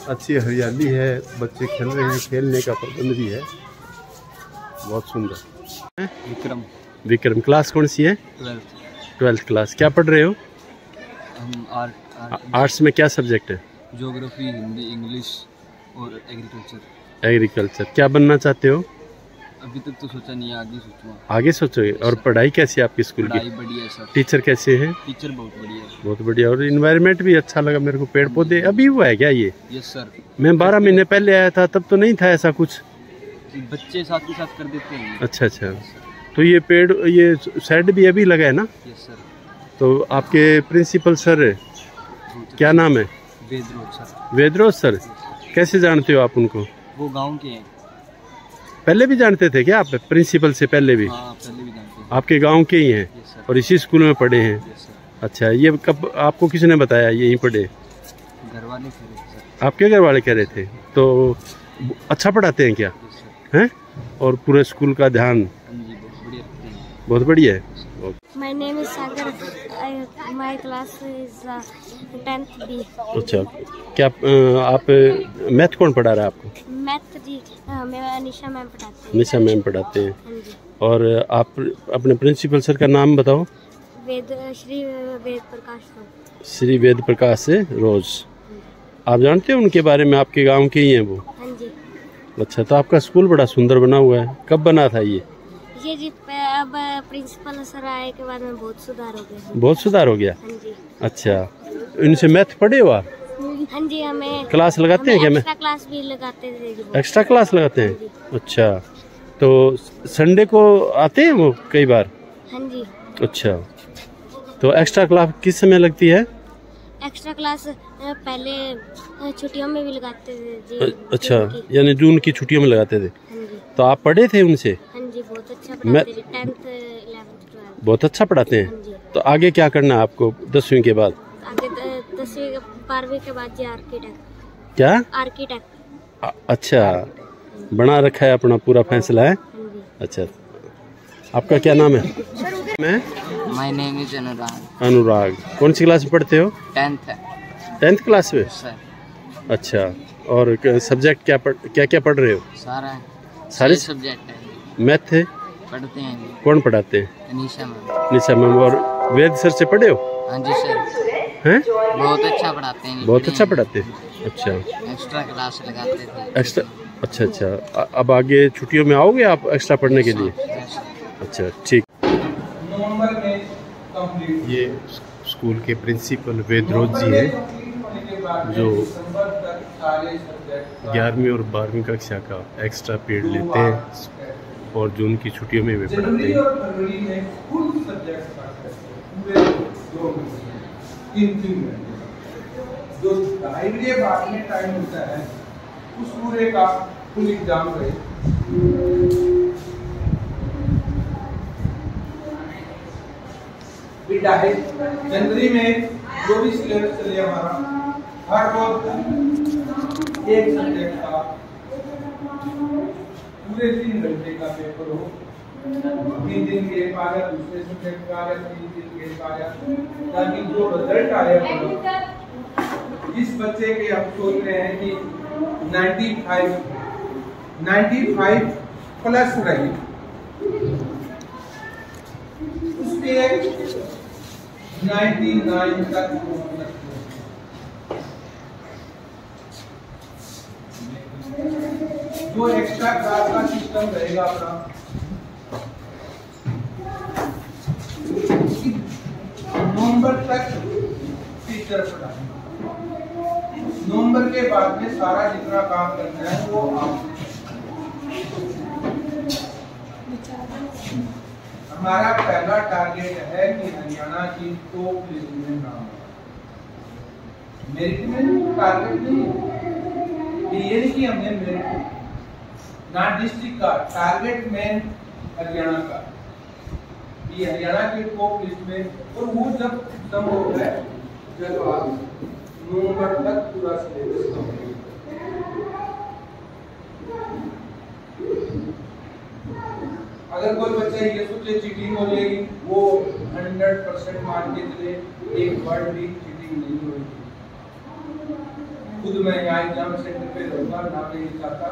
अच्छी हरियाली है, बच्चे खेल रहे हैं, खेलने का प्रबंध भी है, बहुत सुंदर। विक्रम क्लास कौन सी है? 12th class. क्या पढ़ रहे हो? हम आर्ट्स में क्या सब्जेक्ट है? ज्योग्राफी, हिंदी, इंग्लिश और एग्रीकल्चर। एग्रीकल्चर। क्या बनना चाहते हो? अभी तक तो सोचा नहीं है, आगे सोचूंगा। आगे सोचोगे। और पढ़ाई कैसी है आपकी स्कूल की? पढ़ाई बढ़िया है सर। टीचर कैसे हैं? टीचर बहुत बढ़िया है। बहुत बढ़िया। और इन्वायरमेंट भी अच्छा लगा मेरे को। पेड़ पौधे अभी हुआ है क्या ये? Yes sir. मैं 12 महीने पहले आया था, तब तो नहीं था ऐसा कुछ। बच्चे साथ के साथ कर देते हैं। अच्छा अच्छा। तो ये पेड़, ये शेड भी अभी लगा है ना? Yes sir. तो आपके प्रिंसिपल सर क्या नाम है? वेदरोज सर। वेदरोज सर। कैसे जानते हो आप उनको? वो गांव के हैं। पहले भी जानते थे क्या आप प्रिंसिपल से? पहले भी? हाँ, पहले भी जानते हैं। आपके गांव के ही हैं? Yes sir. और इसी स्कूल में पढ़े हैं? Yes sir. अच्छा, ये कब आपको किसने बताया यहीं पढ़े? घर वाले कह रहे थे सर। आपके घर वाले कह रहे थे। तो अच्छा पढ़ाते हैं क्या? Yes sir. हैं? और पूरे स्कूल का ध्यान? हाँ जी, बहुत बढ़िया रखते हैं। बहुत बढ़िया है। My name is Sagar. My class is 10th B. अच्छा, क्या आप मैथ कौन पढ़ा रहा है आपको? मैथ जी मैं निशा मैम पढ़ाते हैं। निशा मैम पढ़ाते हैं। हाँ जी। और आप अपने प्रिंसिपल सर का नाम बताओ। श्री वेद प्रकाश रोज। श्री वेद प्रकाश रोज। आप जानते हो उनके बारे में? आपके गांव के ही हैं वो? हाँ जी। अच्छा, तो आपका स्कूल बड़ा सुंदर बना हुआ है। कब बना था ये जी अब प्रिंसिपल सर आए के बाद में बहुत सुधार हो गया। बहुत सुधार हो गया? हाँ जी। अच्छा, इनसे मैथ पढ़े हो आप? हाँ जी। हमें क्लास लगाते हैं क्या? मैं एक्स्ट्रा क्लास भी लगाते थे। एक्स्ट्रा क्लास लगाते हैं? अच्छा, तो संडे को आते हैं वो कई बार? हाँ जी। अच्छा, तो एक्स्ट्रा क्लास किस समय लगती है? एक्स्ट्रा क्लास पहले छुट्टियों में भी लगाते थे जी। अच्छा, यानी जून की छुट्टियों में लगाते थे। हाँ जी। तो आप पढ़े थे उनसे? हाँ जी, बहुत अच्छा पढ़ाते थे। 10th 11th 12th बहुत अच्छा पढ़ाते हाँ हैं। जी। तो आगे क्या करना है आपको 10वीं के बाद? आगे 10वीं 12वीं के बाद जी आर्किटेक्ट। क्या? आर्किटेक्ट। अच्छा, बना रखा है अपना पूरा फैसला है? हाँ जी। अच्छा, आपका क्या नाम है? मैं माय नेम इज अनुराग। अनुराग। कौन सी क्लास में पढ़ते हो? 10th है 10th क्लास में? सर। अच्छा, और सब्जेक्ट क्या क्या पढ़ रहे हो? सारा सारे सब्जेक्ट है। मैथ है? पढ़ते हैं। कौन पढ़ाते हैं? निशा मैम। निशा मैम। और वेद सर से पढ़े हो? हाँ जी सर। हैं? बहुत अच्छा पढ़ाते हैं। बहुत अच्छा पढ़ाते हैं। अच्छा, एक्स्ट्रा क्लास लगाते थे। एक्स्ट्रा। अच्छा अच्छा। अब आगे छुट्टियों में आओगे आप एक्स्ट्रा पढ़ने के लिए? अच्छा, ठीक। ये स्कूल के प्रिंसिपल वेदरोज जी हैं, जो 11वीं और 12वीं कक्षा का एक्स्ट्रा पीरियड लेते हैं और जून की छुट्टियों में वे पढ़ाते हैं। जो 2.5 बाद में टाइम होता है उस पूरे का फुल एग्जाम रहे। जनवरी में जो भी सिलेबस चले हमारा, हर रोज एक सब्जेक्ट का पूरे 3 घंटे का पेपर हो। 3 दिन गैप आ गया, दूसरे सब्जेक्ट का आ गया, 3 दिन गैप आ गया, ताकि जो रिजल्ट आया इस बच्चे के हम सोच रहे हैं कि 95 प्लस रहे, उसके 99 तक जो एक्स्ट्रा क्लास का सिस्टम रहेगा अपना नवंबर तक टीचर पढ़ाएंगे। नवंबर के बाद में सारा जितना काम करना है वो आप। हमारा पहला टारगेट है कि हरियाणा की टॉप लिस्ट में नाम, मेरिट में टारगेट नहीं है, ये नहीं कि हमने मेरिट ना डिस्ट्रिक्ट का टारगेट में हरियाणा का, ये हरियाणा के टॉप लिस्ट में। और वो जब संभव है जब आप नवंबर तक पूरा सिलेबस कंप्लीट। अगर कोई बच्चा ये सोचे चीटिंग हो जाएगी, वो 100% मान के चले, एक वर्ड भी चीटिंग नहीं होगी। खुद मैं यहाँ एग्जाम सेंटर पे रहूंगा, ना मैं ये चाहता,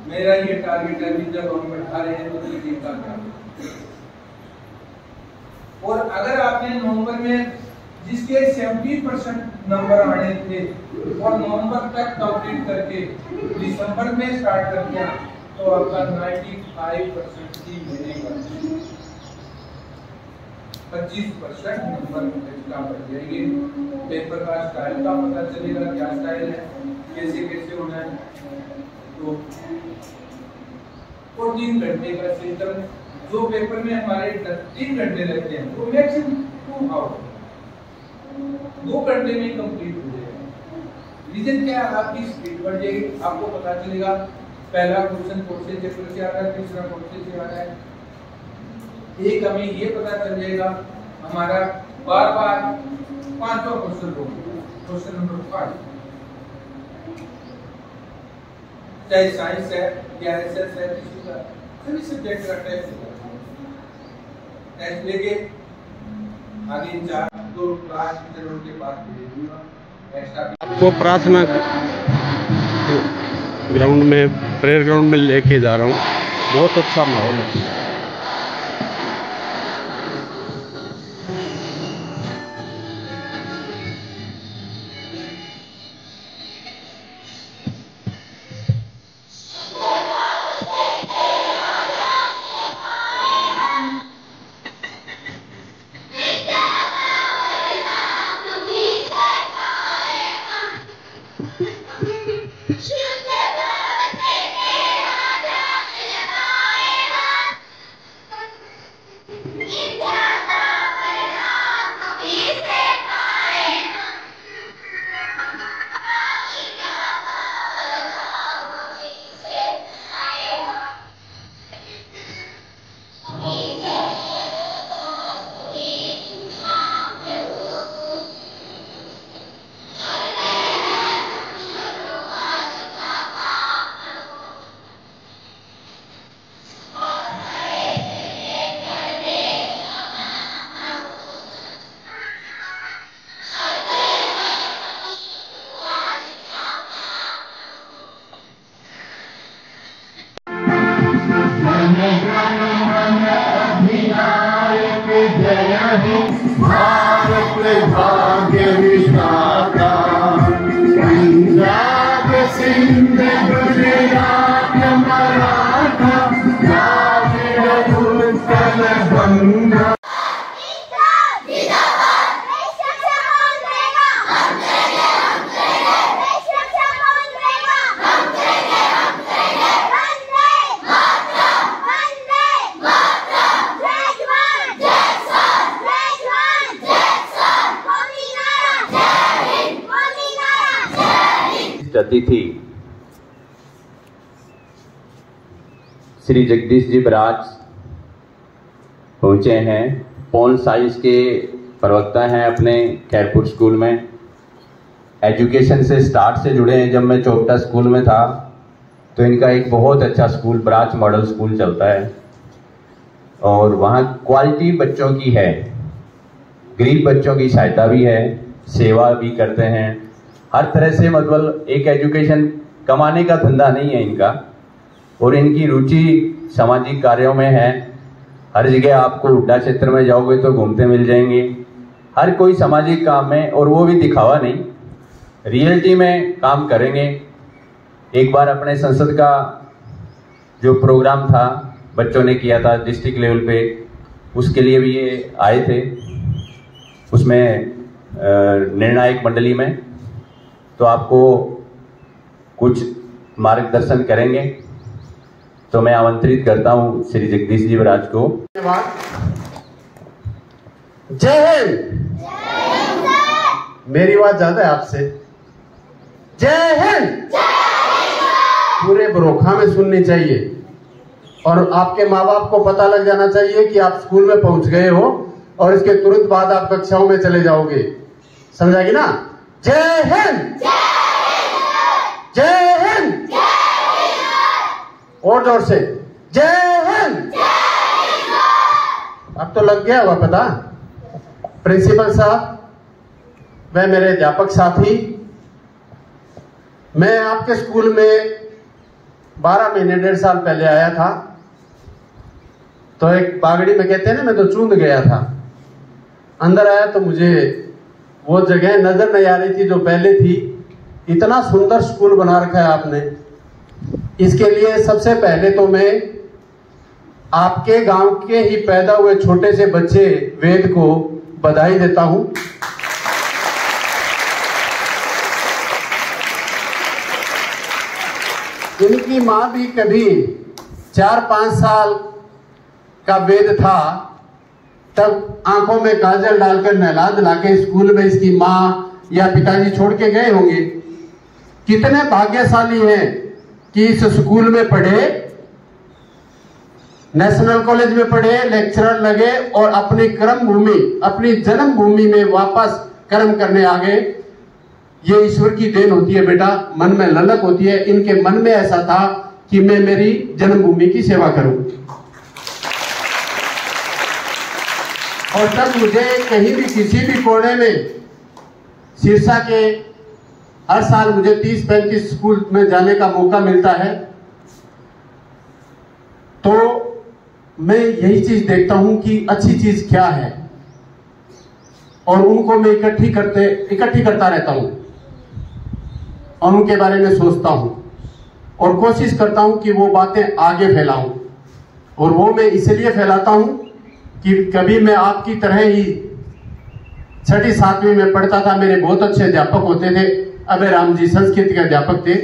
मेरा ये टारगेट है कि जब हम बैठा रहे हैं तो चीटिंग का क्या। और अगर आपने नवंबर में जिसके 70% नंबर आने थे और नवंबर तक कंप्लीट करके दिसंबर में स्टार्ट कर दिया तो आपका 95% ही मिलेगा, 25% नंबर एक्स्ट्रा बढ़ जाएंगे। पेपर का स्टाइल का पता चलेगा, क्या स्टाइल है, कैसे कैसे होना है। तो 3 घंटे का सिस्टम, जो पेपर में हमारे 3 घंटे लगते हैं वो मैक्सिमम 2 आवर 2 घंटे में कंप्लीट हो जाएगा। रीजन क्या है, आपकी स्पीड बढ़ जाएगी, आपको पता चलेगा पहला क्वेश्चन कौन से चैप्टर से आ रहा है, तीसरा कौन से आ रहा है। एक हमें ये पता चल जाएगा हमारा बार बार 5वां क्वेश्चन होगा, क्वेश्चन नंबर 5, चाहे साइंस है या एसएस है, किसी का सभी सब्जेक्ट का टेस्ट होगा। टेस्ट लेके आगे 4-2 क्लास टीचरों के पास भेजूंगा। वो प्रार्थना ग्राउंड में, प्रेयर ग्राउंड में लेके जा रहा हूँ। बहुत अच्छा माहौल है। अतिथि श्री जगदीश जी बराज पहुंचे हैं। पॉल साइंस के प्रवक्ता हैं अपने खैरपुर स्कूल में। एजुकेशन से स्टार्ट से जुड़े हैं। जब मैं चोपटा स्कूल में था तो इनका एक बहुत अच्छा स्कूल बराज मॉडल स्कूल चलता है और वहाँ क्वालिटी बच्चों की है, गरीब बच्चों की सहायता भी है, सेवा भी करते हैं हर तरह से। मतलब एक एजुकेशन कमाने का धंधा नहीं है इनका और इनकी रुचि सामाजिक कार्यों में है। हर जगह आपको हुड्डा क्षेत्र में जाओगे तो घूमते मिल जाएंगे, हर कोई सामाजिक काम में, और वो भी दिखावा नहीं, रियलिटी में काम करेंगे। एक बार अपने संसद का जो प्रोग्राम था बच्चों ने किया था डिस्ट्रिक्ट लेवल पे, उसके लिए भी ये आए थे उसमें निर्णायक मंडली में, तो आपको कुछ मार्गदर्शन करेंगे। तो मैं आमंत्रित करता हूं श्री जगदीश जी महाराज को। जय हिंद। मेरी बात ज्यादा है आपसे। जय हिंद। पूरे बरोखा में सुननी चाहिए और आपके माँ बाप को पता लग जाना चाहिए कि आप स्कूल में पहुंच गए हो और इसके तुरंत बाद आप कक्षाओं में चले जाओगे। समझाएगी ना? जय हिंद। जय हिंद। और जोर से जय हिंद। अब तो लग गया होगा पता। प्रिंसिपल साहब, वह मेरे अध्यापक साथी, मैं आपके स्कूल में 12 महीने 1.5 साल पहले आया था। तो एक बागड़ी में कहते हैं ना, मैं तो चूंद गया था। अंदर आया तो मुझे वो जगह नजर नहीं आ रही थी जो पहले थी। इतना सुंदर स्कूल बना रखा है आपने। इसके लिए सबसे पहले तो मैं आपके गांव के ही पैदा हुए छोटे से बच्चे वेद को बधाई देता हूं। इनकी मां भी कभी 4-5 साल का वेद था, तब आंखों में काजल डालकर नहला धुला के स्कूल में इसकी मां या पिताजी छोड़ के गए होंगे। कितने भाग्यशाली हैं कि इस स्कूल में पढ़े, नेशनल कॉलेज में पढ़े, लेक्चरर लगे और अपनी कर्म भूमि, अपनी जन्म भूमि में वापस कर्म करने आ गए। ये ईश्वर की देन होती है बेटा, मन में ललक होती है। इनके मन में ऐसा था कि मैं मेरी जन्मभूमि की सेवा करूं। और तब मुझे कहीं भी किसी भी कोने में सिरसा के हर साल मुझे 30-35 स्कूल में जाने का मौका मिलता है, तो मैं यही चीज देखता हूं कि अच्छी चीज क्या है और उनको मैं इकट्ठी करता रहता हूं और उनके बारे में सोचता हूं और कोशिश करता हूं कि वो बातें आगे फैलाऊं। और वो मैं इसलिए फैलाता हूं कि कभी मैं आपकी तरह ही 6ठी-7वीं में पढ़ता था। मेरे बहुत अच्छे अध्यापक होते थे। अभय राम जी संस्कृत के अध्यापक थे।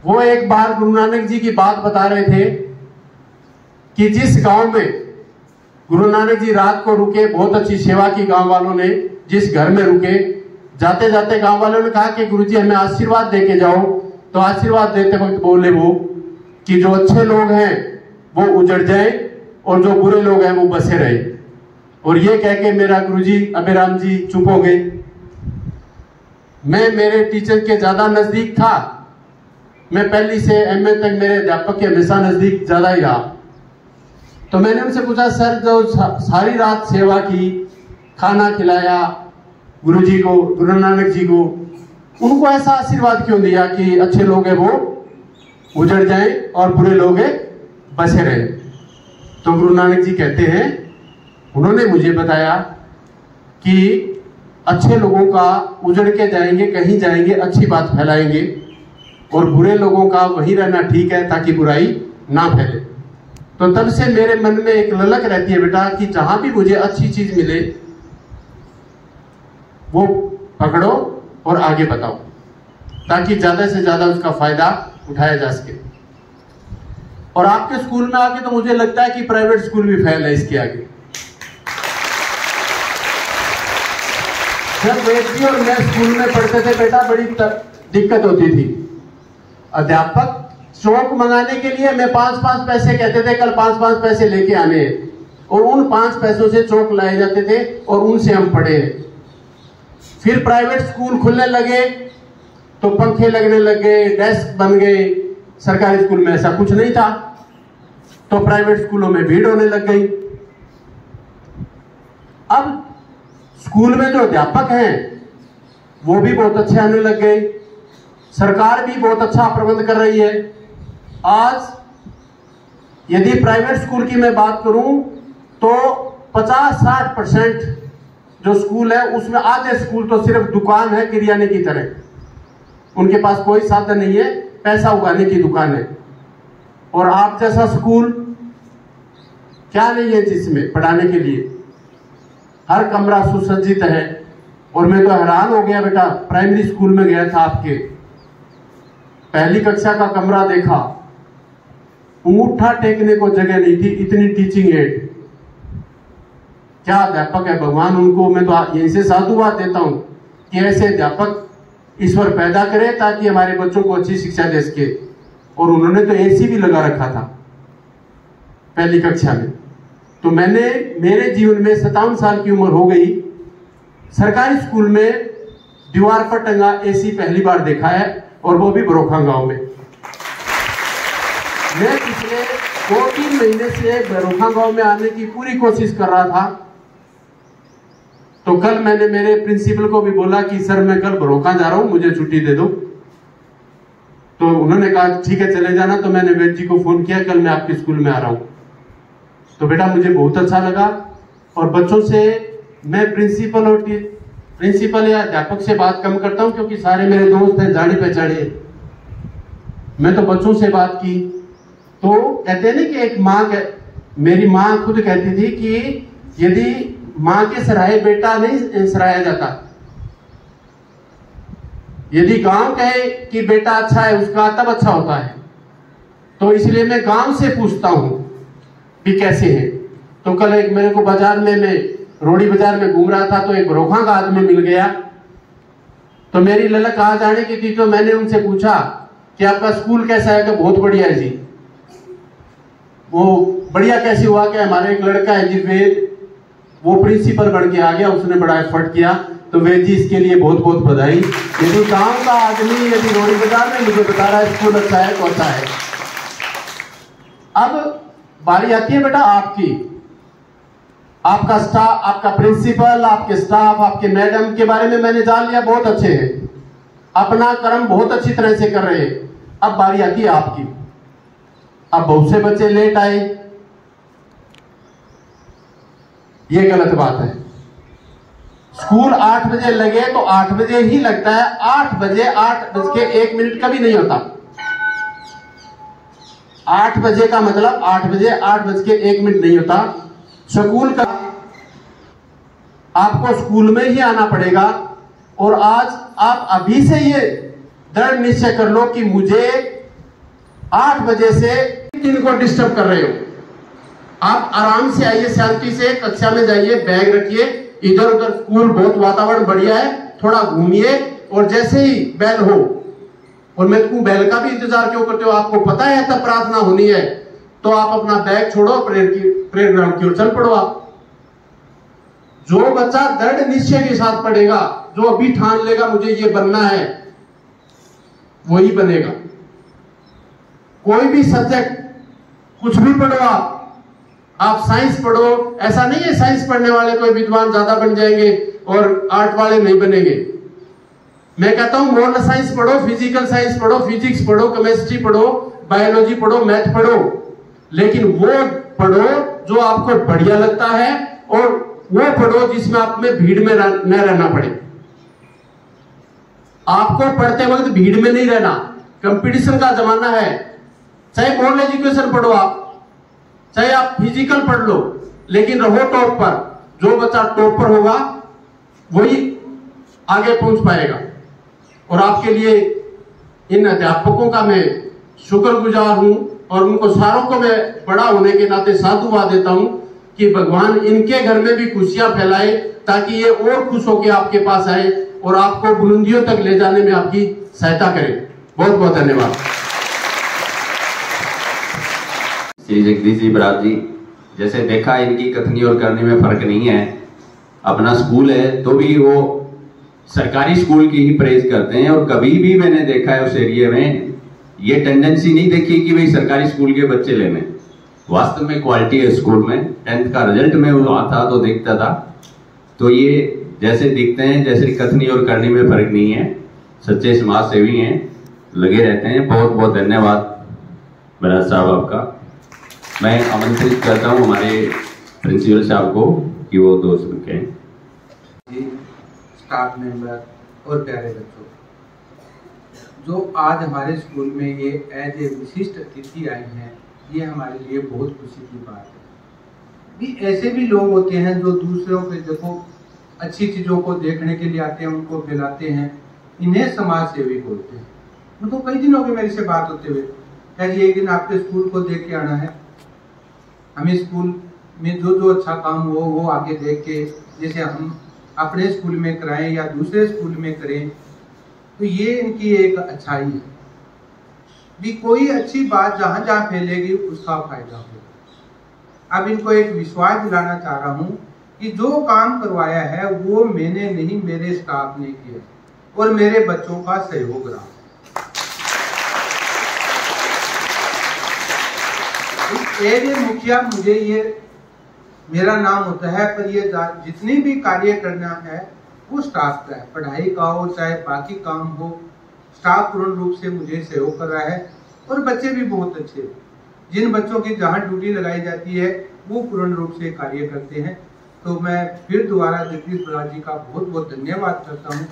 वो एक बार गुरु नानक जी की बात बता रहे थे कि जिस गांव में गुरु नानक जी रात को रुके, बहुत अच्छी सेवा की गांव वालों ने, जिस घर में रुके, जाते जाते गांव वालों ने कहा कि गुरुजी हमें आशीर्वाद दे के जाओ। तो आशीर्वाद देते वक्त बोले वो कि जो अच्छे लोग हैं वो उजड़ जाए और जो बुरे लोग हैं वो बसे रहे। और ये कह के मेरा गुरुजी अभिराम जी चुप हो गए। मैं मेरे टीचर के ज्यादा नजदीक था। मैं पहली से एमए तक मेरे अध्यापक के हमेशा नजदीक ज्यादा ही रहा। तो मैंने उनसे पूछा, सर जो सारी रात सेवा की, खाना खिलाया गुरुजी को, गुरु नानक जी को, उनको ऐसा आशीर्वाद क्यों दिया कि अच्छे लोग हैं वो उजड़ जाएं और बुरे लोग हैं बसे रहे? तो गुरु नानक जी कहते हैं, उन्होंने मुझे बताया कि अच्छे लोगों का उजड़ के जाएंगे, कहीं जाएंगे, अच्छी बात फैलाएंगे और बुरे लोगों का वहीं रहना ठीक है ताकि बुराई ना फैले। तो तब से मेरे मन में एक ललक रहती है बेटा कि जहां भी मुझे अच्छी चीज मिले वो पकड़ो और आगे बताओ ताकि ज्यादा से ज्यादा उसका फायदा उठाया जा सके। और आपके स्कूल में आके तो मुझे लगता है कि प्राइवेट स्कूल भी फेल है इसके आगे। जब बेटी और मैं स्कूल में पढ़ते थे बेटा, बड़ी दिक्कत होती थी। अध्यापक चौक मंगाने के लिए मैं 5-5 पैसे कहते थे, कल 5-5 पैसे लेके आने हैं, और उन 5 पैसों से चौक लाए जाते थे और उनसे हम पढ़े। फिर प्राइवेट स्कूल खुलने लगे तो पंखे लगने लग गए, डेस्क बन गए। सरकारी स्कूल में ऐसा कुछ नहीं था, तो प्राइवेट स्कूलों में भीड़ होने लग गई। अब स्कूल में जो अध्यापक हैं वो भी बहुत अच्छे आने लग गए, सरकार भी बहुत अच्छा प्रबंध कर रही है। आज यदि प्राइवेट स्कूल की मैं बात करूं तो 50-60% जो स्कूल है उसमें आधे स्कूल तो सिर्फ दुकान है किरियाने की तरह। उनके पास कोई साधन नहीं है, पैसा उगाने की दुकान है। और आप जैसा स्कूल क्या नहीं है जिसमें पढ़ाने के लिए। हर कमरा सुसज्जित है। और मैं तो हैरान हो गया बेटा, प्राइमरी स्कूल में गया था आपके, पहली कक्षा का कमरा देखा, अंगूठा टेकने को जगह नहीं थी, इतनी टीचिंग एड। क्या अध्यापक है, भगवान उनको, मैं तो यहीं से साधुवाद देता हूं कि ऐसे अध्यापक ईश्वर पैदा करे ताकि हमारे बच्चों को अच्छी शिक्षा दे सके। और उन्होंने तो एसी भी लगा रखा था पहली कक्षा में। तो मैंने मेरे जीवन में 57 साल की उम्र हो गई, सरकारी स्कूल में दीवार पर टंगा एसी पहली बार देखा है, और वो भी बरोखा गांव में। मैं पिछले 2-3 महीने से बरोखा गांव में आने की पूरी कोशिश कर रहा था। तो कल मैंने मेरे प्रिंसिपल को भी बोला कि सर मैं कल बरोखा जा रहा हूं, मुझे छुट्टी दे दो। तो उन्होंने कहा ठीक है चले जाना। तो मैंने वेद जी को फोन किया, कल मैं आपके स्कूल में आ रहा हूं। तो बेटा मुझे बहुत अच्छा लगा, और बच्चों से मैं प्रिंसिपल या अध्यापक से बात कम करता हूं, क्योंकि सारे मेरे दोस्त हैं, जाने पहचाने। मैं तो बच्चों से बात की। तो कहते हैं ना कि एक माँ, मेरी माँ खुद कहती थी कि यदि माँ के सराहे बेटा नहीं सराहा जाता, यदि गांव कहे कि बेटा अच्छा है उसका तब अच्छा होता है। तो इसलिए मैं गांव से पूछता हूं कि कैसे है। तो कल एक मेरे को बाजार में, मैं रोड़ी बाजार में घूम रहा था, तो एक बरोखा का आदमी मिल गया। तो मेरी ललक आ जाने की थी, तो मैंने उनसे पूछा कि आपका स्कूल कैसा है? कि बहुत बढ़िया है जी। वो बढ़िया कैसे हुआ कि हमारे एक लड़का है जी वेद, वो प्रिंसिपल बन के आ गया, उसने बड़ा एफर्ट किया। तो वेद जी इसके लिए बहुत बहुत बधाई। यदि गांव का आदमी यदि रोड़ी बाजार में मुझे बता रहा है स्कूल अच्छा है तो अच्छा है। अब बारी आती है बेटा आपकी, आपका स्टाफ, आपका प्रिंसिपल, आपके स्टाफ, आपके मैडम के बारे में मैंने जान लिया, बहुत अच्छे हैं, अपना कर्म बहुत अच्छी तरह से कर रहे हैं। अब बारी आती है आपकी। अब बहुत से बच्चे लेट आए, ये गलत बात है। स्कूल 8 बजे लगे तो 8 बजे ही लगता है, 8 बजे 8:01 कभी नहीं होता। 8 बजे का मतलब 8 बजे 8:01 नहीं होता। स्कूल का आपको स्कूल में ही आना पड़ेगा। और आज आप अभी से ये दृढ़ निश्चय कर लो कि मुझे 8 बजे से इनको डिस्टर्ब कर रहे हो। आप आराम से आइए, शांति से कक्षा में जाइए, बैग रखिए, इधर उधर, स्कूल बहुत वातावरण बढ़िया है, थोड़ा घूमिए। और जैसे ही बेल हो, और मैं तुम बेल का भी इंतजार क्यों करते हो? आपको पता है तब प्रार्थना होनी है, तो आप अपना बैग छोड़ो, प्रेयर ग्राउंड की ओर चल पड़ो। आप जो बच्चा दृढ़ निश्चय के साथ पढ़ेगा, जो अभी ठान लेगा मुझे ये बनना है, वही बनेगा। कोई भी सब्जेक्ट कुछ भी पढ़ो आप साइंस पढ़ो, ऐसा नहीं है साइंस पढ़ने वाले कोई विद्वान ज्यादा बन जाएंगे और आर्ट वाले नहीं बनेंगे। मैं कहता हूं मॉरल साइंस पढ़ो, फिजिकल साइंस पढ़ो, फिजिक्स पढ़ो, केमिस्ट्री पढ़ो, बायोलॉजी पढ़ो, मैथ पढ़ो, लेकिन वो पढ़ो जो आपको बढ़िया लगता है, और वो पढ़ो जिसमें आप में भीड़ में न रहना पड़े। आपको पढ़ते वक्त भीड़ में नहीं रहना, कंपटीशन का जमाना है। चाहे मॉरल एजुकेशन पढ़ो आप, चाहे आप फिजिकल पढ़ लो, लेकिन रहो टॉप पर। जो बच्चा टॉप पर होगा वही आगे पहुंच पाएगा। और आपके लिए इन अध्यापकों का मैं शुक्रगुजार हूं, और उनको सारों को मैं बड़ा होने के नाते साधुवाद देता हूं कि भगवान इनके घर में भी खुशियां फैलाए, ताकि ये और खुश होकर आपके पास आए और आपको बुलंदियों तक ले जाने में आपकी सहायता करें। बहुत बहुत धन्यवाद। श्री जगदीश जी बराज जी, जैसे देखा इनकी कथनी और करनी में फर्क नहीं है। अपना स्कूल है तो भी वो सरकारी स्कूल की ही प्रेज करते हैं, और कभी भी मैंने देखा है उस एरिया में ये टेंडेंसी नहीं देखी कि भाई सरकारी स्कूल के बच्चे लेने। वास्तव में क्वालिटी है स्कूल में। 10th का रिजल्ट में वो आता तो देखता था, तो ये जैसे दिखते हैं, जैसे कथनी और करनी में फर्क नहीं है, सच्चे समाज सेवी हैं, लगे रहते हैं। बहुत बहुत धन्यवाद बराज साहब आपका। मैं आमंत्रित करता हूं हमारे प्रिंसिपल साहब को कि वो 2 शब्द कहें। स्टाफ मेंबर और प्यारे बच्चों, जो आज हमारे स्कूल में ये एज ए विशिष्ट अतिथि आई हैं, ये हमारे लिए बहुत खुशी की बात है। भी ऐसे भी लोग होते हैं जो दूसरों के देखो अच्छी चीजों को देखने के लिए आते हैं, उनको फैलाते हैं, इन्हें समाज सेवी बोलते हैं। तो कई दिन हो गए मेरे से बात होते हुए, क्या जी एक दिन आपके स्कूल को देख के आना है, हमें स्कूल में जो जो अच्छा काम हो वो आगे देख के जैसे हम अपने स्कूल में कराएं या दूसरे स्कूल में करें, तो ये इनकी एक अच्छाई है भी कोई अच्छी बात जहां जहां फैलेगी उसका फायदा होगा। अब इनको एक विश्वास दिलाना चाह रहा हूं कि जो काम करवाया है वो मैंने नहीं, मेरे स्टाफ ने किया और मेरे बच्चों का सहयोग रहा। एज मुखिया मुझे ये मेरा नाम होता है, पर ये जितनी भी कार्य करना है वो स्टाफ का है, पढ़ाई का हो चाहे बाकी काम हो, स्टाफ पूर्ण रूप से मुझे सहयोग कर रहा है और बच्चे भी बहुत अच्छे हैं। जिन बच्चों की जहां ड्यूटी लगाई जाती है वो पूर्ण रूप से कार्य करते हैं। तो मैं फिर दोबारा जगदीश बराड़ जी का बहुत बहुत धन्यवाद करता हूँ।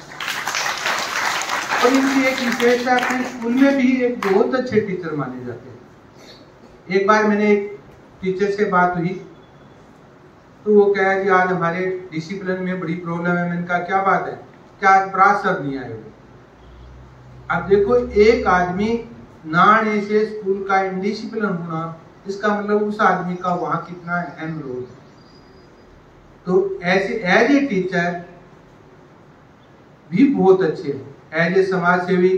और इनकी एक विशेषता अपने स्कूल में भी एक बहुत अच्छे टीचर माने जाते हैं। एक बार मैंने एक टीचर से बात हुई तो वो कहा कि आज हमारे डिसिप्लिन में बड़ी प्रॉब्लम है। मैंने कहा क्या बात है, क्या आज प्रात सर नहीं आए हुए। अब देखो एक आदमी ना आने से स्कूल का इनडिसिप्लिन होना, इसका मतलब उस आदमी का वहां कितना अहम रोल है। तो ऐसे एज ए टीचर भी बहुत अच्छे हैं, एज ए समाज सेवी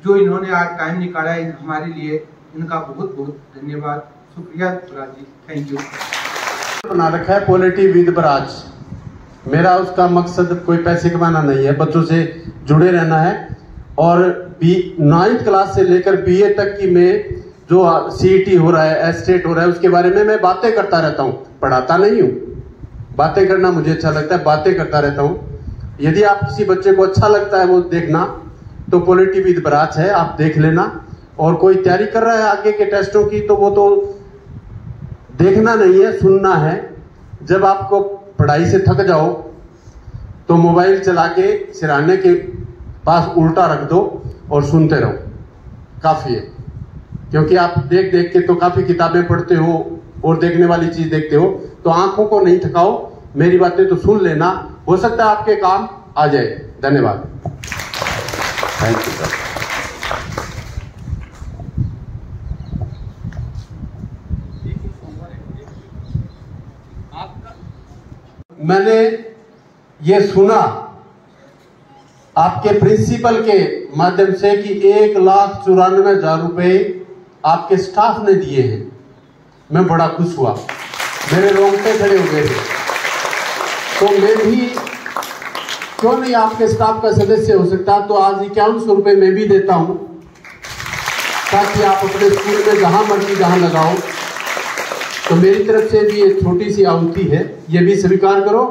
जो इन्होंने आज टाइम निकाला है हमारे लिए, इनका बहुत बहुत धन्यवाद, शुक्रिया बराड़ जी, थैंक यू। बना रखा है पॉलिटी विद बराड़। मेरा उसका मकसद कोई पैसे कमाना नहीं है, बच्चों से जुड़े रहना है। और 9th क्लास से लेकर BA तक की मैं जो CET हो रहा है, एस्टेट हो रहा है, उसके बारे में मैं बातें करता रहता हूँ, पढ़ाता नहीं हूँ। बातें करना मुझे अच्छा लगता है, बातें करता रहता हूँ। यदि आप किसी बच्चे को अच्छा लगता है वो देखना, तो पॉलिटी विद बराड़ है, आप देख लेना। और कोई तैयारी कर रहा है आगे के टेस्टों की, तो वो तो देखना नहीं है, सुनना है। जब आपको पढ़ाई से थक जाओ तो मोबाइल चला के सिरहाने के पास उल्टा रख दो और सुनते रहो, काफी है। क्योंकि आप देख देख के तो काफी किताबें पढ़ते हो और देखने वाली चीज देखते हो, तो आंखों को नहीं थकाओ, मेरी बातें तो सुन लेना, हो सकता है आपके काम आ जाए। धन्यवाद। Thank you sir. मैंने ये सुना आपके प्रिंसिपल के माध्यम से कि 1,94,000 रुपए आपके स्टाफ ने दिए हैं। मैं बड़ा खुश हुआ, मेरे रोंगटे खड़े हो गए थे। तो मैं भी क्यों नहीं आपके स्टाफ का सदस्य हो सकता, तो आज 5100 रुपए मैं भी देता हूं, ताकि आप अपने स्कूल में जहां मर्जी जहां लगाओ। तो मेरी तरफ से भी एक छोटी सी आहुति है, ये भी स्वीकार करो।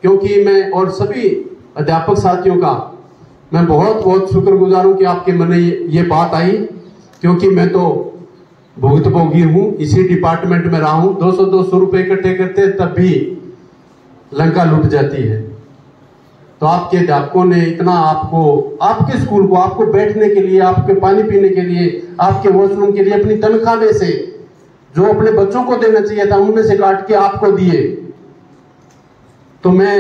क्योंकि मैं और सभी अध्यापक साथियों का मैं बहुत बहुत शुक्रगुजार हूं कि आपके मन में ये बात आई। क्योंकि मैं तो भुगतभोगी हूं, इसी डिपार्टमेंट में रहा हूं। 200-200 रुपए इकट्ठे करते तब भी लंका लुट जाती है। तो आपके अध्यापकों ने इतना आपको, आपके स्कूल को, आपको बैठने के लिए, आपके पानी पीने के लिए, आपके वॉशरूम के लिए अपनी तनख्वाह में से जो अपने बच्चों को देना चाहिए था उनमें से काट के आपको दिए। तो मैं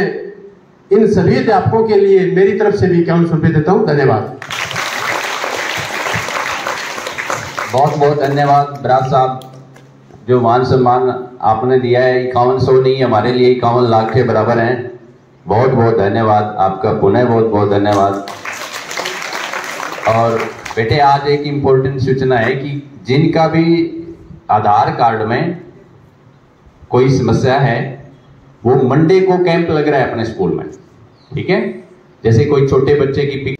इन सभी अध्यापकों के लिए मेरी तरफ से भी 5100 रुपए देता हूं। धन्यवाद। बहुत बहुत धन्यवाद बराड़ साहब, जो मान सम्मान आपने दिया है 5100 नहीं, हमारे लिए 51 लाख के बराबर हैं। बहुत बहुत धन्यवाद आपका, पुनः बहुत बहुत धन्यवाद। और बेटे आज एक इम्पोर्टेंट सूचना है कि जिनका भी आधार कार्ड में कोई समस्या है वो मंडे को कैंप लग रहा है अपने स्कूल में, ठीक है। जैसे कोई छोटे बच्चे की पिक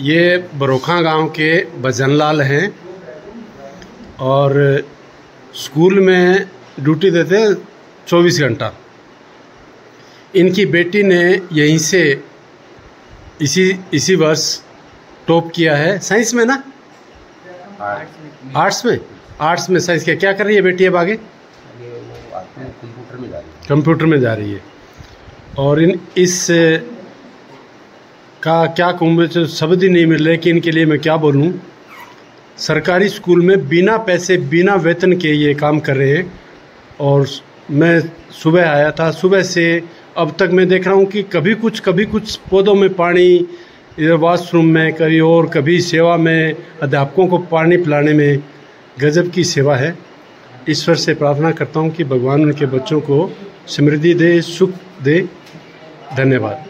ये बरोखा गांव के भजनलाल हैं और स्कूल में ड्यूटी देते 24 घंटा। इनकी बेटी ने यहीं से इसी वर्ष टॉप किया है साइंस में ना, आर्ट्स में। आर्ट्स में साइंस क्या कर रही है बेटी अब आगे? कंप्यूटर में जा रही है। कंप्यूटर में जा रही है। और इस का क्या कहूँ, मुझे शब्द ही नहीं मिल रहे कि इनके लिए मैं क्या बोलूँ। सरकारी स्कूल में बिना पैसे बिना वेतन के ये काम कर रहे हैं। और मैं सुबह आया था, सुबह से अब तक मैं देख रहा हूँ कि कभी कुछ पौधों में पानी, इधर वॉशरूम में कभी, और कभी सेवा में, अध्यापकों को पानी पिलाने में गजब की सेवा है। ईश्वर से प्रार्थना करता हूँ कि भगवान उनके बच्चों को समृद्धि दे, सुख दे। धन्यवाद।